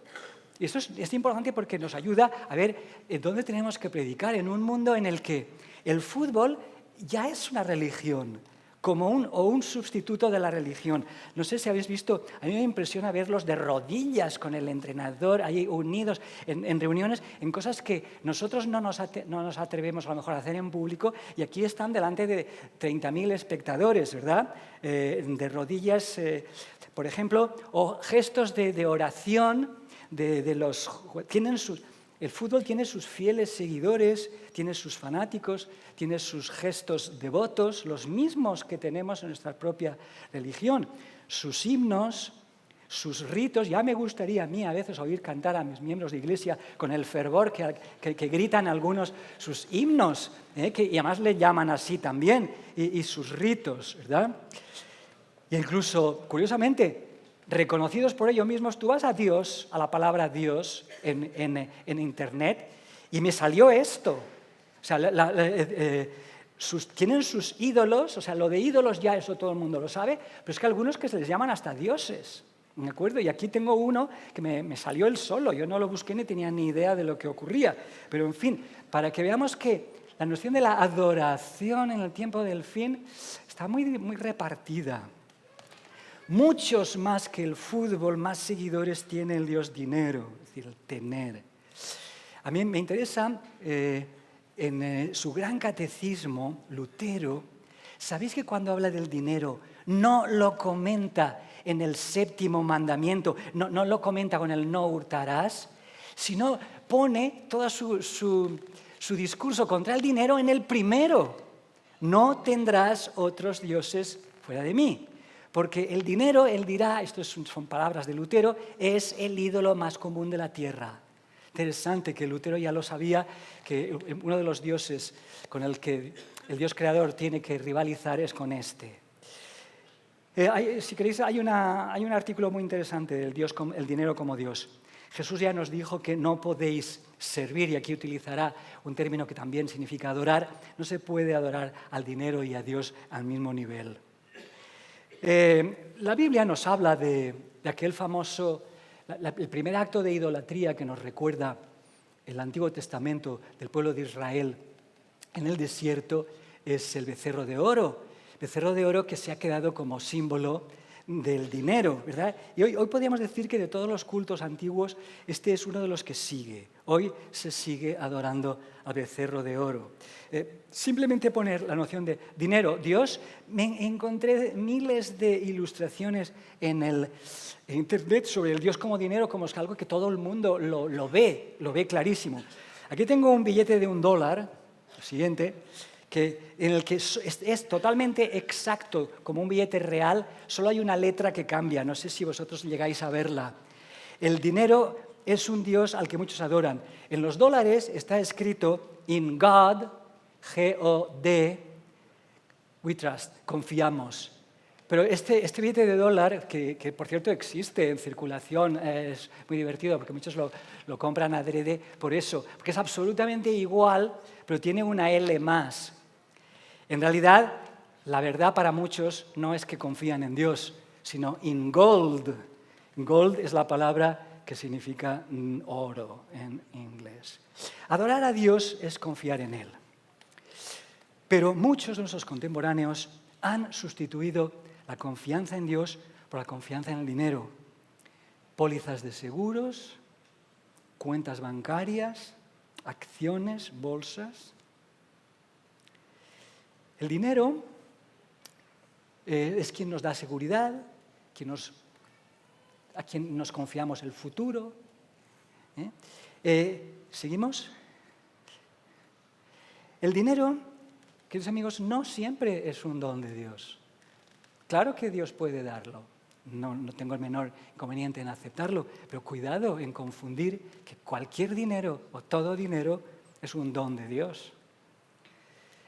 Y esto es importante porque nos ayuda a ver dónde tenemos que predicar en un mundo en el que el fútbol ya es una religión, como un sustituto de la religión. No sé si habéis visto, a mí me impresiona verlos de rodillas con el entrenador, ahí unidos en reuniones, en cosas que nosotros no nos atrevemos a lo mejor a hacer en público, y aquí están delante de 30.000 espectadores, ¿verdad? De rodillas, por ejemplo, o gestos de oración el fútbol tiene sus fieles seguidores, tiene sus fanáticos, tiene sus gestos devotos, los mismos que tenemos en nuestra propia religión, sus himnos, sus ritos. Ya me gustaría a mí a veces oír cantar a mis miembros de iglesia con el fervor que gritan algunos sus himnos, y además le llaman así también, y sus ritos, ¿verdad? Y incluso, curiosamente, reconocidos por ellos mismos, tú vas a Dios, a la palabra Dios en Internet, y me salió esto. O sea, tienen sus ídolos, o sea, lo de ídolos ya eso todo el mundo lo sabe, pero es que algunos que se les llaman hasta dioses, ¿de acuerdo? Y aquí tengo uno que me salió él solo, yo no lo busqué ni tenía ni idea de lo que ocurría. Pero, en fin, para que veamos que la noción de la adoración en el tiempo del fin está muy, muy repartida. Muchos más que el fútbol, más seguidores tiene el Dios dinero, es decir, el tener. A mí me interesa, en su gran catecismo, Lutero, ¿sabéis que cuando habla del dinero no lo comenta en el 7º mandamiento, no lo comenta con el no hurtarás, sino pone todo su discurso contra el dinero en el primero? No tendrás otros dioses fuera de mí. Porque el dinero, él dirá, estas son palabras de Lutero, es el ídolo más común de la tierra. Interesante que Lutero ya lo sabía, que uno de los dioses con el que el Dios creador tiene que rivalizar es con este. Si queréis, hay un artículo muy interesante del el dinero como Dios. Jesús ya nos dijo que no podéis servir, y aquí utilizará un término que también significa adorar. No se puede adorar al dinero y a Dios al mismo nivel. La Biblia nos habla de aquel famoso, el primer acto de idolatría que nos recuerda el Antiguo Testamento del pueblo de Israel en el desierto es el becerro de oro que se ha quedado como símbolo del dinero, ¿verdad? Y hoy podríamos decir que de todos los cultos antiguos este es uno de los que sigue. Hoy se sigue adorando al becerro de oro. Simplemente poner la noción de dinero, Dios, me encontré miles de ilustraciones en Internet sobre el Dios como dinero, como es algo que todo el mundo lo ve clarísimo. Aquí tengo un billete de $1, el siguiente, en el que es totalmente exacto como un billete real, solo hay una letra que cambia, no sé si vosotros llegáis a verla. El dinero es un Dios al que muchos adoran. En los dólares está escrito in God, G-O-D, we trust, confiamos. Pero este billete de $, que por cierto existe en circulación, es muy divertido porque muchos lo compran adrede por eso, porque es absolutamente igual, pero tiene una L más. En realidad, la verdad para muchos no es que confían en Dios, sino in gold. Gold es la palabra que significa oro en inglés. Adorar a Dios es confiar en Él. Pero muchos de nuestros contemporáneos han sustituido la confianza en Dios por la confianza en el dinero. Pólizas de seguros, cuentas bancarias, acciones, bolsas. El dinero es quien nos da seguridad, a quien nos confiamos el futuro. ¿Seguimos? El dinero, queridos amigos, no siempre es un don de Dios. Claro que Dios puede darlo, no tengo el menor inconveniente en aceptarlo, pero cuidado en confundir que cualquier dinero o todo dinero es un don de Dios.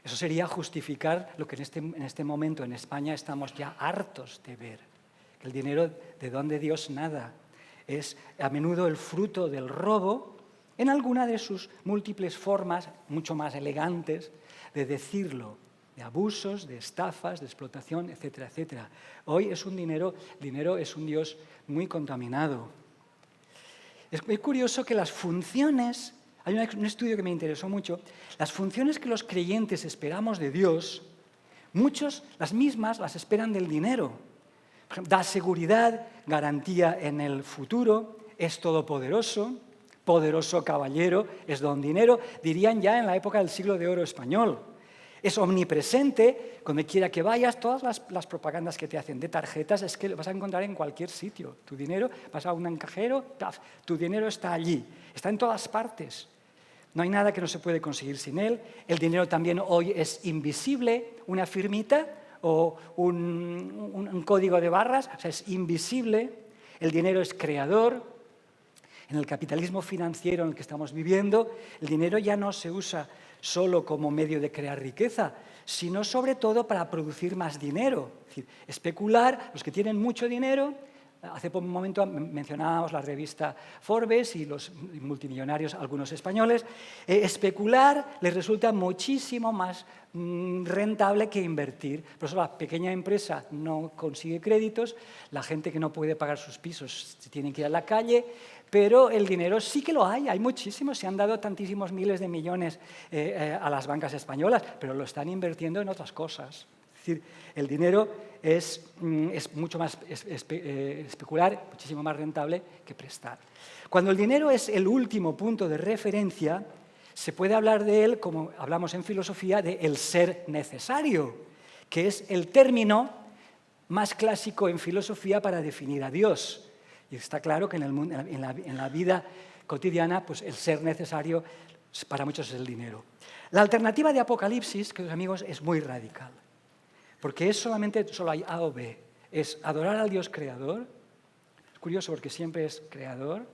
Eso sería justificar lo que en este momento en España estamos ya hartos de ver. Que el dinero de don de Dios nada. Es a menudo el fruto del robo en alguna de sus múltiples formas, mucho más elegantes, de decirlo, de abusos, de estafas, de explotación, etcétera, etcétera. Hoy es dinero es un Dios muy contaminado. Es muy curioso que las funciones... Hay un estudio que me interesó mucho. Las funciones que los creyentes esperamos de Dios, muchos, las mismas, las esperan del dinero. Por ejemplo, da seguridad, garantía en el futuro, es todopoderoso, poderoso caballero, es don dinero, dirían ya en la época del siglo de oro español. Es omnipresente, donde quiera que vayas, todas las propagandas que te hacen de tarjetas es que lo vas a encontrar en cualquier sitio. Tu dinero, vas a un cajero, tu dinero está allí, está en todas partes. No hay nada que no se puede conseguir sin él. El dinero también hoy es invisible, una firmita o un código de barras, o sea, es invisible. El dinero es creador. En el capitalismo financiero en el que estamos viviendo, el dinero ya no se usa solo como medio de crear riqueza, sino sobre todo para producir más dinero. Es decir, especular, los que tienen mucho dinero. Hace un momento mencionábamos la revista Forbes y los multimillonarios, algunos españoles. Especular les resulta muchísimo más rentable que invertir. Por eso la pequeña empresa no consigue créditos, la gente que no puede pagar sus pisos se tiene que ir a la calle, pero el dinero sí que lo hay muchísimos, se han dado tantísimos miles de millones a las bancas españolas, pero lo están invirtiendo en otras cosas. Es decir, el dinero es mucho más especular, muchísimo más rentable que prestar. Cuando el dinero es el último punto de referencia, se puede hablar de él, como hablamos en filosofía, de el ser necesario, que es el término más clásico en filosofía para definir a Dios. Y está claro que en la vida cotidiana, pues el ser necesario para muchos es el dinero. La alternativa de Apocalipsis, queridos amigos, es muy radical, porque solo hay A o B. Es adorar al Dios creador, es curioso porque siempre es creador,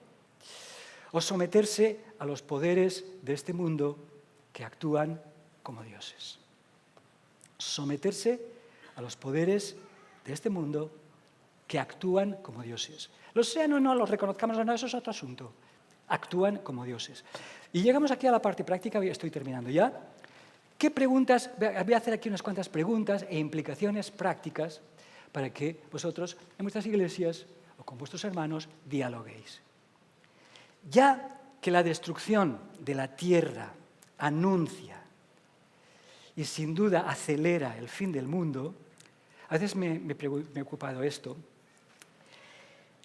o someterse a los poderes de este mundo que actúan como dioses. Someterse a los poderes de este mundo que actúan como dioses. Los sean o no, los reconozcamos o no, eso es otro asunto. Actúan como dioses. Y llegamos aquí a la parte práctica, estoy terminando ya. ¿Qué preguntas? Voy a hacer aquí unas cuantas preguntas e implicaciones prácticas para que vosotros en vuestras iglesias o con vuestros hermanos dialoguéis. Ya que la destrucción de la tierra anuncia y sin duda acelera el fin del mundo, a veces me he ocupado esto.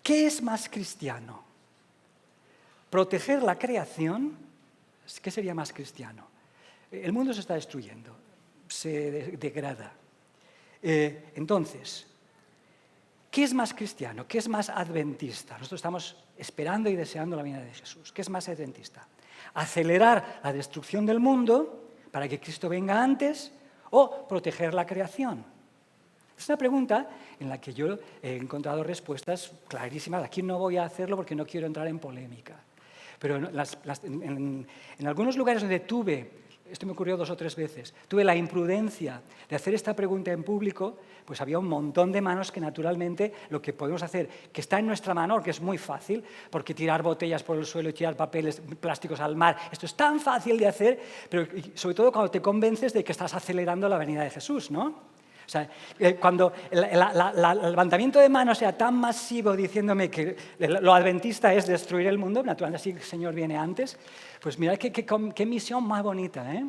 ¿Qué es más cristiano? ¿Proteger la creación? ¿Qué sería más cristiano? El mundo se está destruyendo, se degrada. Entonces, ¿qué es más cristiano? ¿Qué es más adventista? Nosotros estamos esperando y deseando la venida de Jesús. ¿Qué es más adventista? ¿Acelerar la destrucción del mundo para que Cristo venga antes o proteger la creación? Es una pregunta en la que yo he encontrado respuestas clarísimas. Aquí no voy a hacerlo porque no quiero entrar en polémica. Pero en algunos lugares donde esto me ocurrió 2 o 3 veces, tuve la imprudencia de hacer esta pregunta en público, pues había un montón de manos que naturalmente lo que podemos hacer, que está en nuestra mano, que es muy fácil, porque tirar botellas por el suelo y tirar papeles plásticos al mar, esto es tan fácil de hacer, pero sobre todo cuando te convences de que estás acelerando la venida de Jesús, ¿no? O sea, cuando el levantamiento de manos sea tan masivo diciéndome que lo adventista es destruir el mundo, naturalmente así el Señor viene antes, pues mirad qué misión más bonita, ¿eh?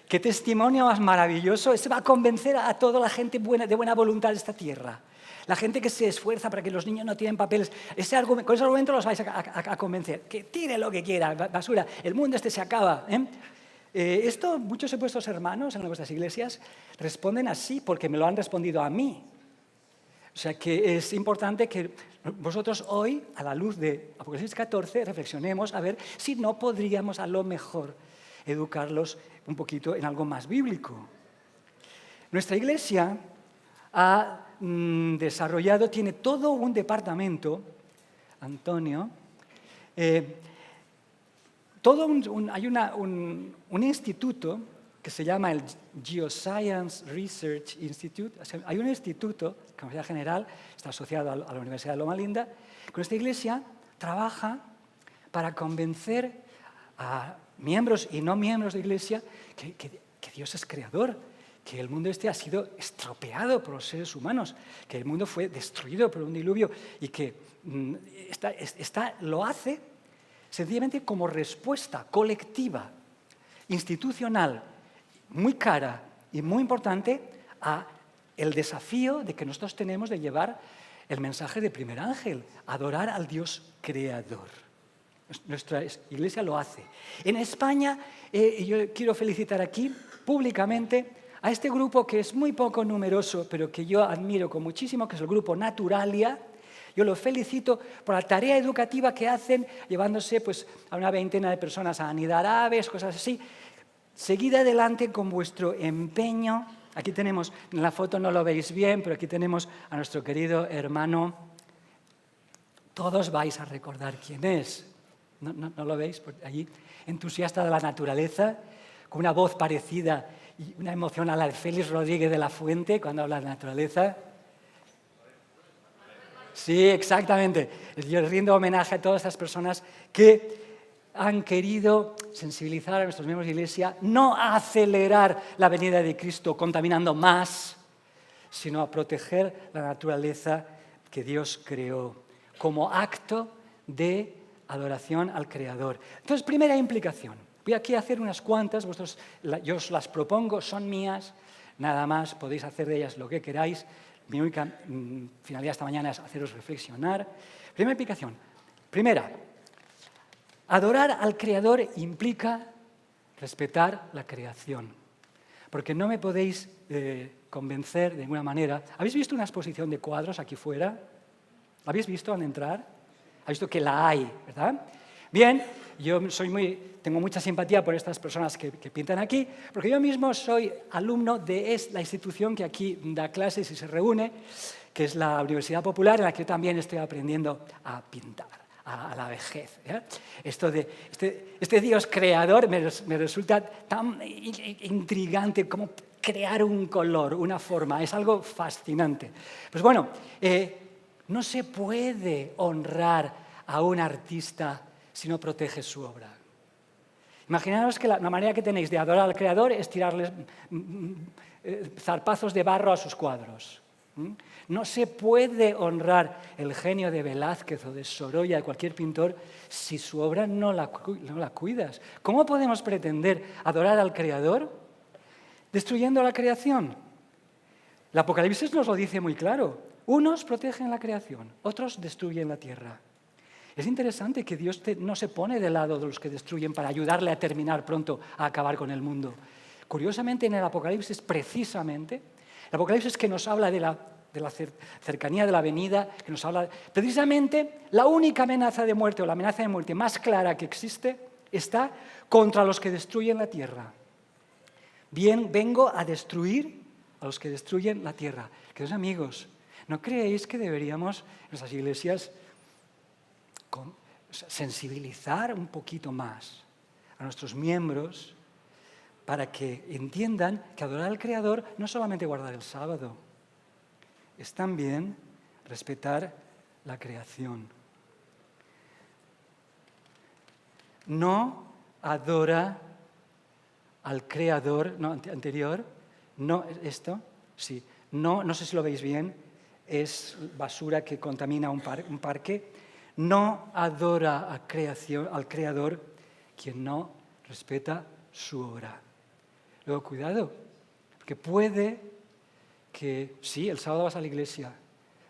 Qué testimonio más maravilloso. Eso va a convencer a toda la gente de buena voluntad de esta tierra. La gente que se esfuerza para que los niños no tienen papeles. Con ese argumento los vais a convencer. Que tire lo que quiera, basura. El mundo se acaba, ¿eh? Esto muchos de vuestros hermanos en vuestras iglesias responden así porque me lo han respondido a mí. O sea que es importante que vosotros hoy, a la luz de Apocalipsis 14, reflexionemos a ver si no podríamos a lo mejor educarlos un poquito en algo más bíblico. Nuestra iglesia ha desarrollado, tiene todo un departamento, Antonio, hay un instituto que se llama el Geoscience Research Institute. Hay un instituto, que en general está asociado a la Universidad de Loma Linda, que esta iglesia trabaja para convencer a miembros y no miembros de iglesia que Dios es creador, que el mundo ha sido estropeado por los seres humanos, que el mundo fue destruido por un diluvio y que lo hace sencillamente como respuesta colectiva, institucional, muy cara y muy importante a el desafío de que nosotros tenemos de llevar el mensaje de primer ángel, adorar al Dios creador. Nuestra iglesia lo hace. En España, yo quiero felicitar aquí públicamente a este grupo que es muy poco numeroso, pero que yo admiro con muchísimo, que es el grupo Naturalia. Yo los felicito por la tarea educativa que hacen, llevándose pues, a una veintena de personas a anidar aves, cosas así. Seguid adelante con vuestro empeño. Aquí tenemos, en la foto no lo veis bien, pero aquí tenemos a nuestro querido hermano. Todos vais a recordar quién es. ¿No lo veis por allí? Entusiasta de la naturaleza, con una voz parecida y una emoción a la de Félix Rodríguez de la Fuente cuando habla de naturaleza. Sí, exactamente. Yo rindo homenaje a todas estas personas que han querido sensibilizar a nuestros miembros de iglesia, no a acelerar la venida de Cristo contaminando más, sino a proteger la naturaleza que Dios creó como acto de adoración al Creador. Entonces, primera implicación. Voy aquí a hacer unas cuantas, yo os las propongo, son mías, nada más, podéis hacer de ellas lo que queráis. Mi única finalidad esta mañana es haceros reflexionar. Primera implicación. Primera, adorar al Creador implica respetar la creación. Porque no me podéis convencer de ninguna manera. ¿Habéis visto una exposición de cuadros aquí fuera? ¿La habéis visto al entrar? ¿Habéis visto que la hay, verdad? Bien, yo tengo mucha simpatía por estas personas que pintan aquí, porque yo mismo soy alumno de la institución que aquí da clases y se reúne, que es la Universidad Popular, en la que yo también estoy aprendiendo a pintar, a la vejez. Esto de este Dios creador me resulta tan intrigante como crear un color, una forma, es algo fascinante. Pues bueno, no se puede honrar a un artista si no protege su obra. Imaginaos que la manera que tenéis de adorar al Creador es tirarles zarpazos de barro a sus cuadros. No se puede honrar el genio de Velázquez o de Sorolla, de cualquier pintor, si su obra no la cuidas. ¿Cómo podemos pretender adorar al Creador destruyendo la creación? El Apocalipsis nos lo dice muy claro. Unos protegen la creación, otros destruyen la tierra. Es interesante que Dios no se pone del lado de los que destruyen para ayudarle a terminar pronto, a acabar con el mundo. Curiosamente, en el Apocalipsis, precisamente, el Apocalipsis que nos habla de la cercanía de la venida, que nos habla precisamente la única amenaza de muerte o la amenaza de muerte más clara que existe está contra los que destruyen la tierra. Bien, vengo a destruir a los que destruyen la tierra. Queridos amigos, ¿no creéis que deberíamos, en nuestras iglesias, sensibilizar un poquito más a nuestros miembros para que entiendan que adorar al Creador no es solamente guardar el sábado, es también respetar la creación? No adora al Creador, no, anterior, no, esto, sí, no sé si lo veis bien, es basura que contamina un parque. No adora al Creador quien no respeta su obra. Luego, cuidado, porque puede que, sí, el sábado vas a la iglesia,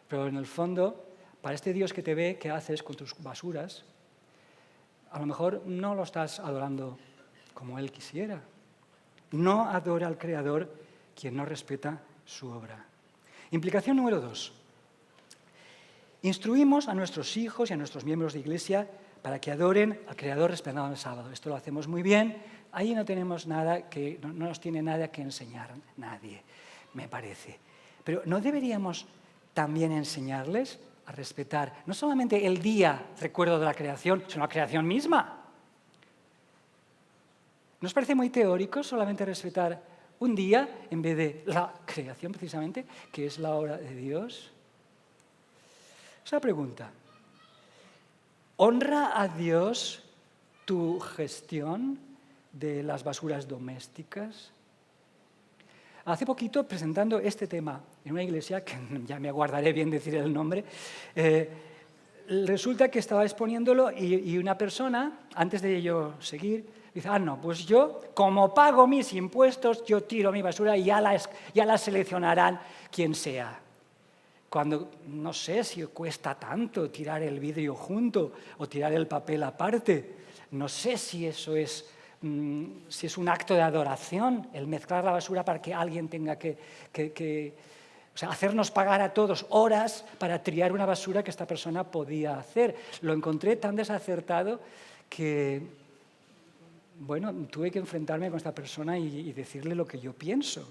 pero en el fondo, para este Dios que te ve, ¿qué haces con tus basuras? A lo mejor no lo estás adorando como Él quisiera. No adora al Creador quien no respeta su obra. Implicación número 2. Instruimos a nuestros hijos y a nuestros miembros de iglesia para que adoren al Creador respetando el sábado. Esto lo hacemos muy bien. Ahí no tenemos no nos tiene nada que enseñar nadie, me parece. Pero ¿no deberíamos también enseñarles a respetar no solamente el día, recuerdo de la creación, sino la creación misma? ¿Nos parece muy teórico solamente respetar un día en vez de la creación precisamente, que es la obra de Dios? Esa pregunta. ¿Honra a Dios tu gestión de las basuras domésticas? Hace poquito, presentando este tema en una iglesia, que ya me aguardaré bien decir el nombre, resulta que estaba exponiéndolo y una persona, antes de yo seguir, dice, no, pues yo, como pago mis impuestos, yo tiro mi basura y ya la seleccionarán quien sea. Cuando no sé si cuesta tanto tirar el vidrio junto o tirar el papel aparte, no sé si eso es un acto de adoración, el mezclar la basura para que alguien tenga o sea, hacernos pagar a todos horas para triar una basura que esta persona podía hacer. Lo encontré tan desacertado que, bueno, tuve que enfrentarme con esta persona y decirle lo que yo pienso.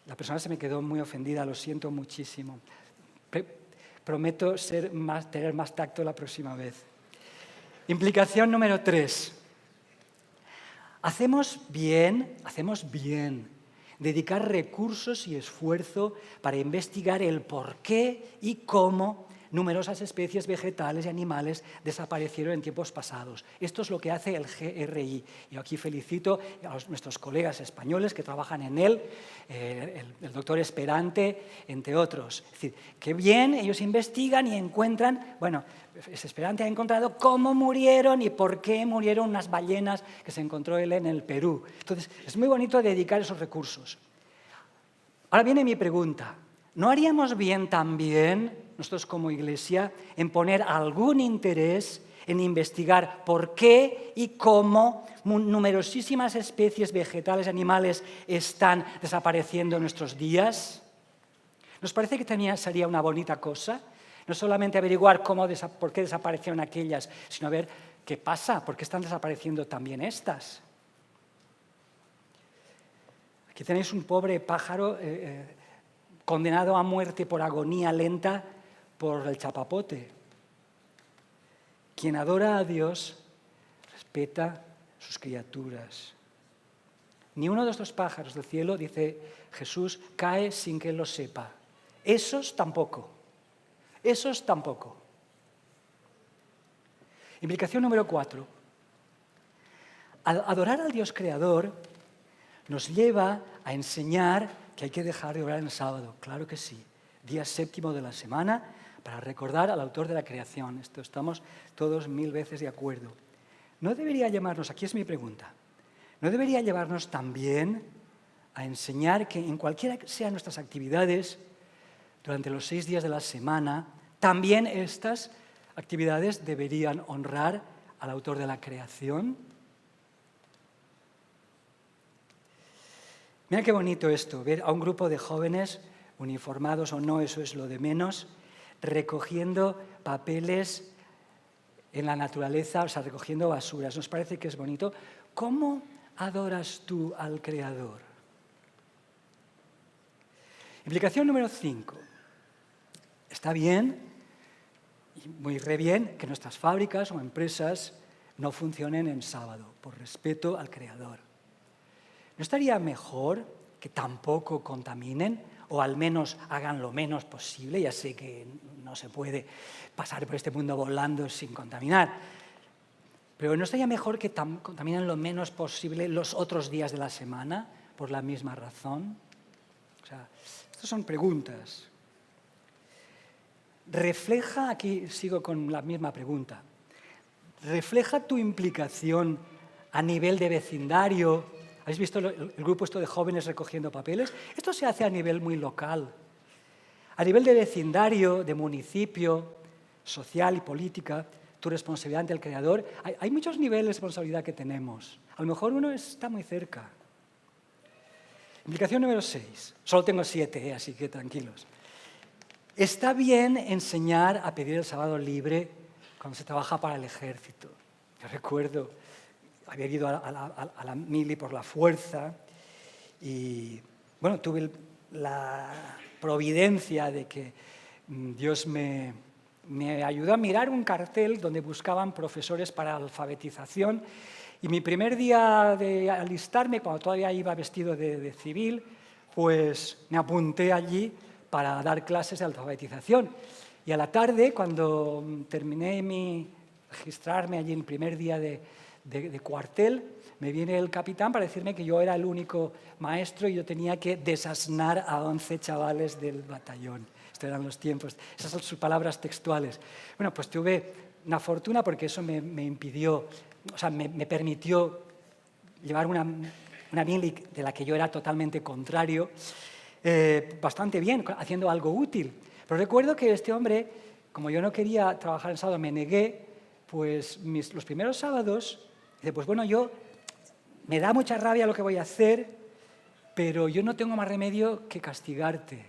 La persona se me quedó muy ofendida, lo siento muchísimo. Prometo tener más tacto la próxima vez. Implicación número 3. Hacemos bien dedicar recursos y esfuerzo para investigar el por qué y cómo numerosas especies vegetales y animales desaparecieron en tiempos pasados. Esto es lo que hace el GRI. Yo aquí felicito a nuestros colegas españoles que trabajan en él, el doctor Esperante, entre otros. Es decir, qué bien, ellos investigan y encuentran, bueno, Esperante ha encontrado cómo murieron y por qué murieron unas ballenas que se encontró él en el Perú. Entonces, es muy bonito dedicar esos recursos. Ahora viene mi pregunta. ¿No haríamos bien también, nosotros como Iglesia, en poner algún interés en investigar por qué y cómo numerosísimas especies vegetales y animales están desapareciendo en nuestros días? ¿Nos parece que también sería una bonita cosa? No solamente averiguar por qué desaparecieron aquellas, sino ver qué pasa, por qué están desapareciendo también estas. Aquí tenéis un pobre pájaro condenado a muerte por agonía lenta por el chapapote. Quien adora a Dios respeta sus criaturas. Ni uno de estos pájaros del cielo, dice Jesús, cae sin que él lo sepa. Esos tampoco. Esos tampoco. Implicación número 4. Adorar al Dios creador nos lleva a enseñar que hay que dejar de orar en el sábado. Claro que sí. Día séptimo de la semana para recordar al autor de la creación. Esto estamos todos 1000 veces de acuerdo. ¿No debería llamarnos, aquí es mi pregunta, no debería llevarnos también a enseñar que en cualquiera que sean nuestras actividades, durante los 6 días de la semana, también estas actividades deberían honrar al autor de la creación? Mira qué bonito esto, ver a un grupo de jóvenes, uniformados o no, eso es lo de menos, recogiendo papeles en la naturaleza, o sea, recogiendo basuras. ¿Nos parece que es bonito? ¿Cómo adoras tú al Creador? Implicación número 5. Está bien, y muy re bien, que nuestras fábricas o empresas no funcionen en sábado, por respeto al Creador. ¿No estaría mejor que tampoco contaminen, o al menos hagan lo menos posible? Ya sé que no se puede pasar por este mundo volando sin contaminar, pero ¿no estaría mejor que contaminen lo menos posible los otros días de la semana por la misma razón? O sea, estas son preguntas. Refleja, aquí sigo con la misma pregunta, ¿refleja tu implicación a nivel de vecindario? ¿Habéis visto el grupo esto de jóvenes recogiendo papeles? Esto se hace a nivel muy local. A nivel de vecindario, de municipio, social y política, tu responsabilidad ante el Creador, hay muchos niveles de responsabilidad que tenemos. A lo mejor uno está muy cerca. Implicación número 6. Solo tengo 7, así que tranquilos. Está bien enseñar a pedir el sábado libre cuando se trabaja para el ejército. Yo recuerdo haber ido a la mili por la fuerza y, bueno, tuve la providencia de que Dios me ayudó a mirar un cartel donde buscaban profesores para alfabetización y mi primer día de alistarme, cuando todavía iba vestido de civil, pues me apunté allí para dar clases de alfabetización. Y a la tarde, cuando terminé registrarme allí en el primer día de cuartel, me viene el capitán para decirme que yo era el único maestro y yo tenía que desasnar a 11 chavales del batallón. Estos eran los tiempos, esas son sus palabras textuales. Bueno, pues tuve una fortuna porque eso me impidió, o sea, me permitió llevar una mili de la que yo era totalmente contrario, bastante bien, haciendo algo útil. Pero recuerdo que este hombre, como yo no quería trabajar el sábado, me negué, pues los primeros sábados, dice, pues bueno, me da mucha rabia lo que voy a hacer, pero yo no tengo más remedio que castigarte.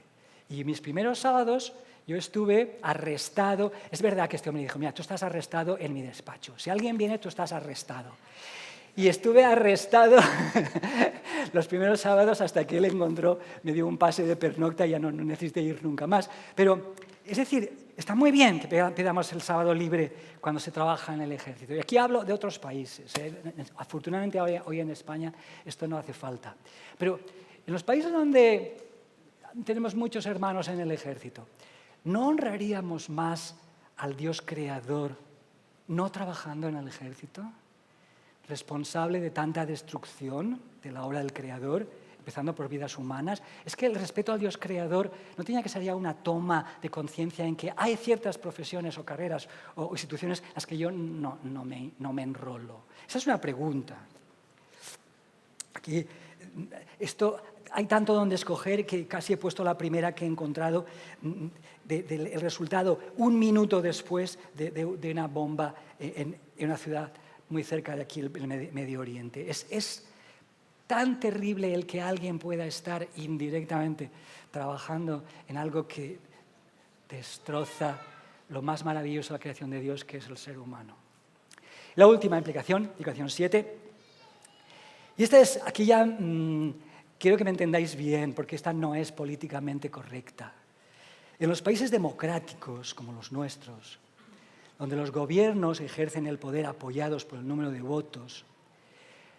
Y mis primeros sábados yo estuve arrestado. Es verdad que este hombre dijo, mira, tú estás arrestado en mi despacho. Si alguien viene, tú estás arrestado. Y estuve arrestado los primeros sábados hasta que él me dio un pase de pernocta y ya no necesité ir nunca más. Pero, es decir, está muy bien que pidamos el sábado libre cuando se trabaja en el ejército. Y aquí hablo de otros países. Afortunadamente hoy en España esto no hace falta. Pero en los países donde tenemos muchos hermanos en el ejército, ¿no honraríamos más al Dios creador no trabajando en el ejército? Responsable de tanta destrucción de la obra del Creador, empezando por vidas humanas. Es que el respeto al Dios Creador no tenía que ser ya una toma de conciencia en que hay ciertas profesiones o carreras o instituciones en las que yo no me enrolo. Esa es una pregunta. Aquí hay tanto donde escoger que casi he puesto la primera que he encontrado del resultado 1 minuto después de una bomba en una ciudad muy cerca de aquí, el Medio Oriente. Es tan terrible el que alguien pueda estar indirectamente trabajando en algo que destroza lo más maravilloso de la creación de Dios, que es el ser humano. La última implicación 7. Y esta es, aquí ya quiero que me entendáis bien, porque esta no es políticamente correcta. En los países democráticos, como los nuestros, donde los gobiernos ejercen el poder apoyados por el número de votos,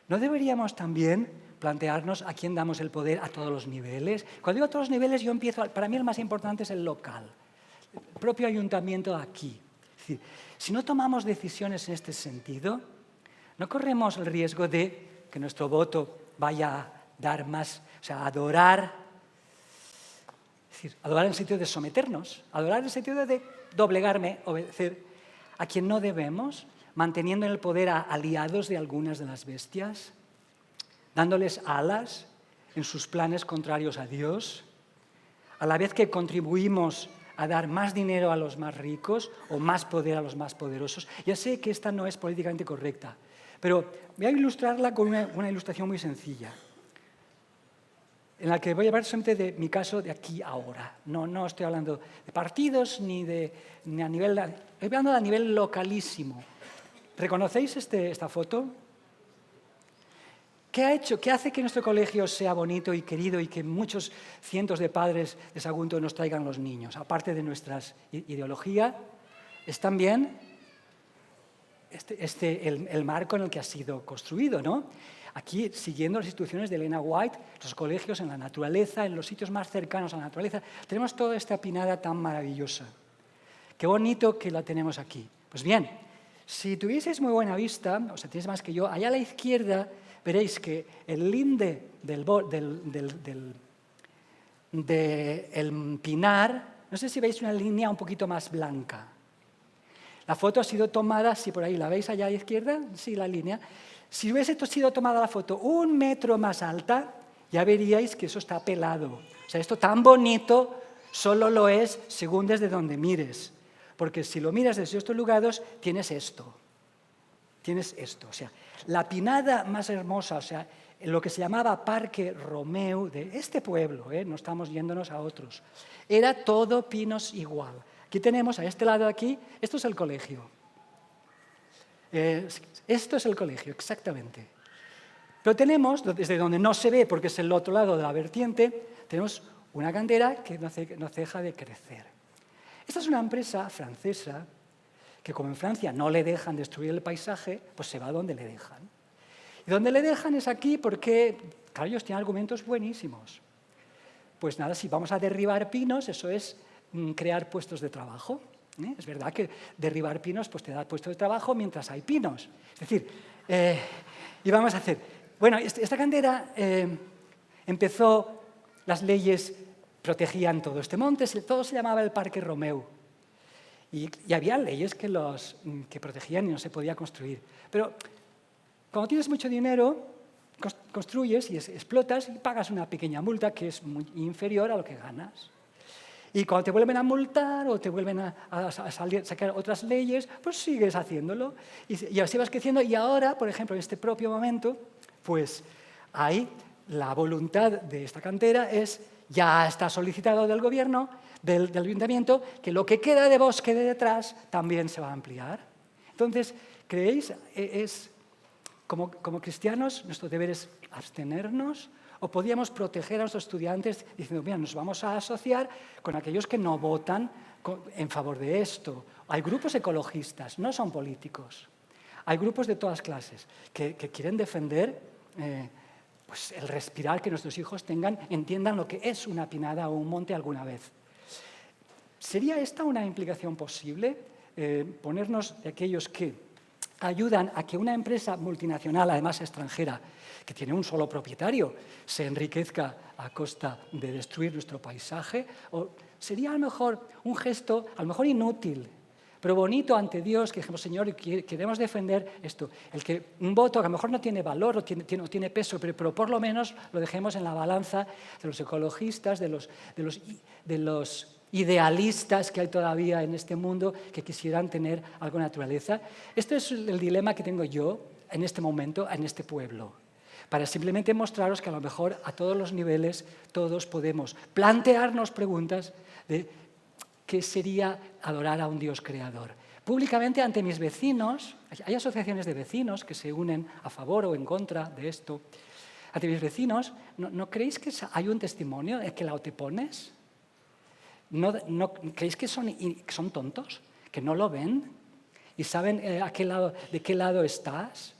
¿no deberíamos también plantearnos a quién damos el poder a todos los niveles? Cuando digo a todos los niveles, yo empiezo, para mí el más importante es el local, el propio ayuntamiento aquí. Es decir, si no tomamos decisiones en este sentido, no corremos el riesgo de que nuestro voto vaya a dar más, o sea, adorar, es decir, adorar en el sentido de someternos, adorar en el sentido de doblegarme, obedecer a quien no debemos, manteniendo en el poder a aliados de algunas de las bestias, dándoles alas en sus planes contrarios a Dios, a la vez que contribuimos a dar más dinero a los más ricos o más poder a los más poderosos. Ya sé que esta no es políticamente correcta, pero voy a ilustrarla con una ilustración muy sencilla, en la que voy a hablar solamente de mi caso de aquí ahora. No estoy hablando de partidos ni a nivel... Estoy hablando a nivel localísimo. ¿Reconocéis esta foto? ¿Qué hace que nuestro colegio sea bonito y querido y que muchos cientos de padres de Sagunto nos traigan los niños? Aparte de nuestra ideología, es también el marco en el que ha sido construido, ¿no? Aquí, siguiendo las instrucciones de Elena White, los colegios en la naturaleza, en los sitios más cercanos a la naturaleza, tenemos toda esta pinada tan maravillosa. Qué bonito que la tenemos aquí. Pues bien, si tuvieseis muy buena vista, o sea, tienes más que yo, allá a la izquierda veréis que el linde del pinar, no sé si veis una línea un poquito más blanca. La foto ha sido tomada, si por ahí la veis allá a la izquierda, sí, la línea. Si hubiese sido tomada la foto 1 metro más alta, ya veríais que eso está pelado. O sea, esto tan bonito solo lo es según desde donde mires. Porque si lo miras desde estos lugares, tienes esto. Tienes esto. O sea, la pinada más hermosa, o sea, lo que se llamaba Parque Romeu de este pueblo, no estamos yéndonos a otros, era todo pinos igual. Aquí tenemos, a este lado de aquí, esto es el colegio. Esto es el colegio, exactamente. Pero tenemos, desde donde no se ve, porque es el otro lado de la vertiente, tenemos una cantera que no deja de crecer. Esta es una empresa francesa que, como en Francia no le dejan destruir el paisaje, pues se va donde le dejan. Y donde le dejan es aquí porque, claro, ellos tienen argumentos buenísimos. Pues nada, si vamos a derribar pinos, eso es crear puestos de trabajo. Es verdad que derribar pinos pues te da puestos de trabajo mientras hay pinos. Es decir, y vamos a hacer... Bueno, esta cantera empezó, las leyes protegían todo este monte, todo se llamaba el Parque Romeu. Y había leyes que protegían y no se podía construir. Pero cuando tienes mucho dinero, construyes y explotas y pagas una pequeña multa que es muy inferior a lo que ganas. Y cuando te vuelven a multar o te vuelven a sacar otras leyes, pues sigues haciéndolo. Y así vas creciendo. Y ahora, por ejemplo, en este propio momento, pues ahí la voluntad de esta cantera es, ya está solicitado del gobierno, del ayuntamiento, que lo que queda de bosque de detrás también se va a ampliar. Entonces, ¿creéis? Como cristianos, nuestro deber es abstenernos. ¿O podíamos proteger a nuestros estudiantes diciendo, mira, nos vamos a asociar con aquellos que no votan en favor de esto? Hay grupos ecologistas, no son políticos. Hay grupos de todas clases que quieren defender pues el respirar que nuestros hijos entiendan lo que es una pinada o un monte alguna vez. ¿Sería esta una implicación posible? Ponernos de aquellos que ayudan a que una empresa multinacional, además extranjera, que tiene un solo propietario, se enriquezca a costa de destruir nuestro paisaje? ¿O sería a lo mejor un gesto, a lo mejor inútil, pero bonito ante Dios, que dijimos, Señor, queremos defender esto. Un voto que a lo mejor no tiene valor o tiene peso, pero por lo menos lo dejemos en la balanza de los ecologistas, de los idealistas que hay todavía en este mundo que quisieran tener algo de naturaleza. Este es el dilema que tengo yo en este momento, en este pueblo, para simplemente mostraros que a lo mejor a todos los niveles todos podemos plantearnos preguntas de qué sería adorar a un Dios creador. Públicamente ante mis vecinos, hay asociaciones de vecinos que se unen a favor o en contra de esto. Ante mis vecinos, ¿no creéis que hay un testimonio de que la te pones? ¿No creéis que son tontos? ¿Que no lo ven? ¿Y saben de qué lado estás?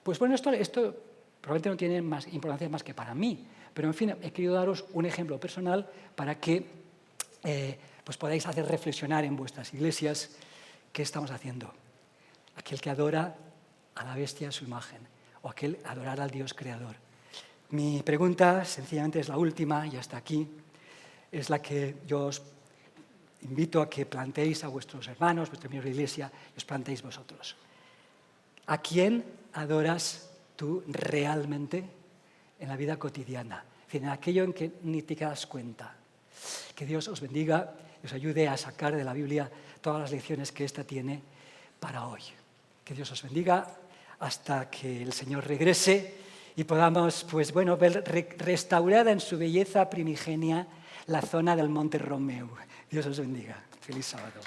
Pues bueno, esto probablemente no tiene más importancia más que para mí, pero en fin, he querido daros un ejemplo personal para que pues podáis hacer reflexionar en vuestras iglesias qué estamos haciendo. Aquel que adora a la bestia a su imagen, o aquel adorar al Dios creador. Mi pregunta, sencillamente, es la última y hasta aquí. Es la que yo os invito a que planteéis a vuestros hermanos, vuestra miembro de iglesia, y os planteéis vosotros. ¿A quién adoras tú realmente en la vida cotidiana? Es decir, en aquello en que ni te das cuenta. Que Dios os bendiga y os ayude a sacar de la Biblia todas las lecciones que ésta tiene para hoy. Que Dios os bendiga hasta que el Señor regrese y podamos, pues bueno, ver restaurada en su belleza primigenia la zona del Monte Romeu. Dios os bendiga. Feliz sábado.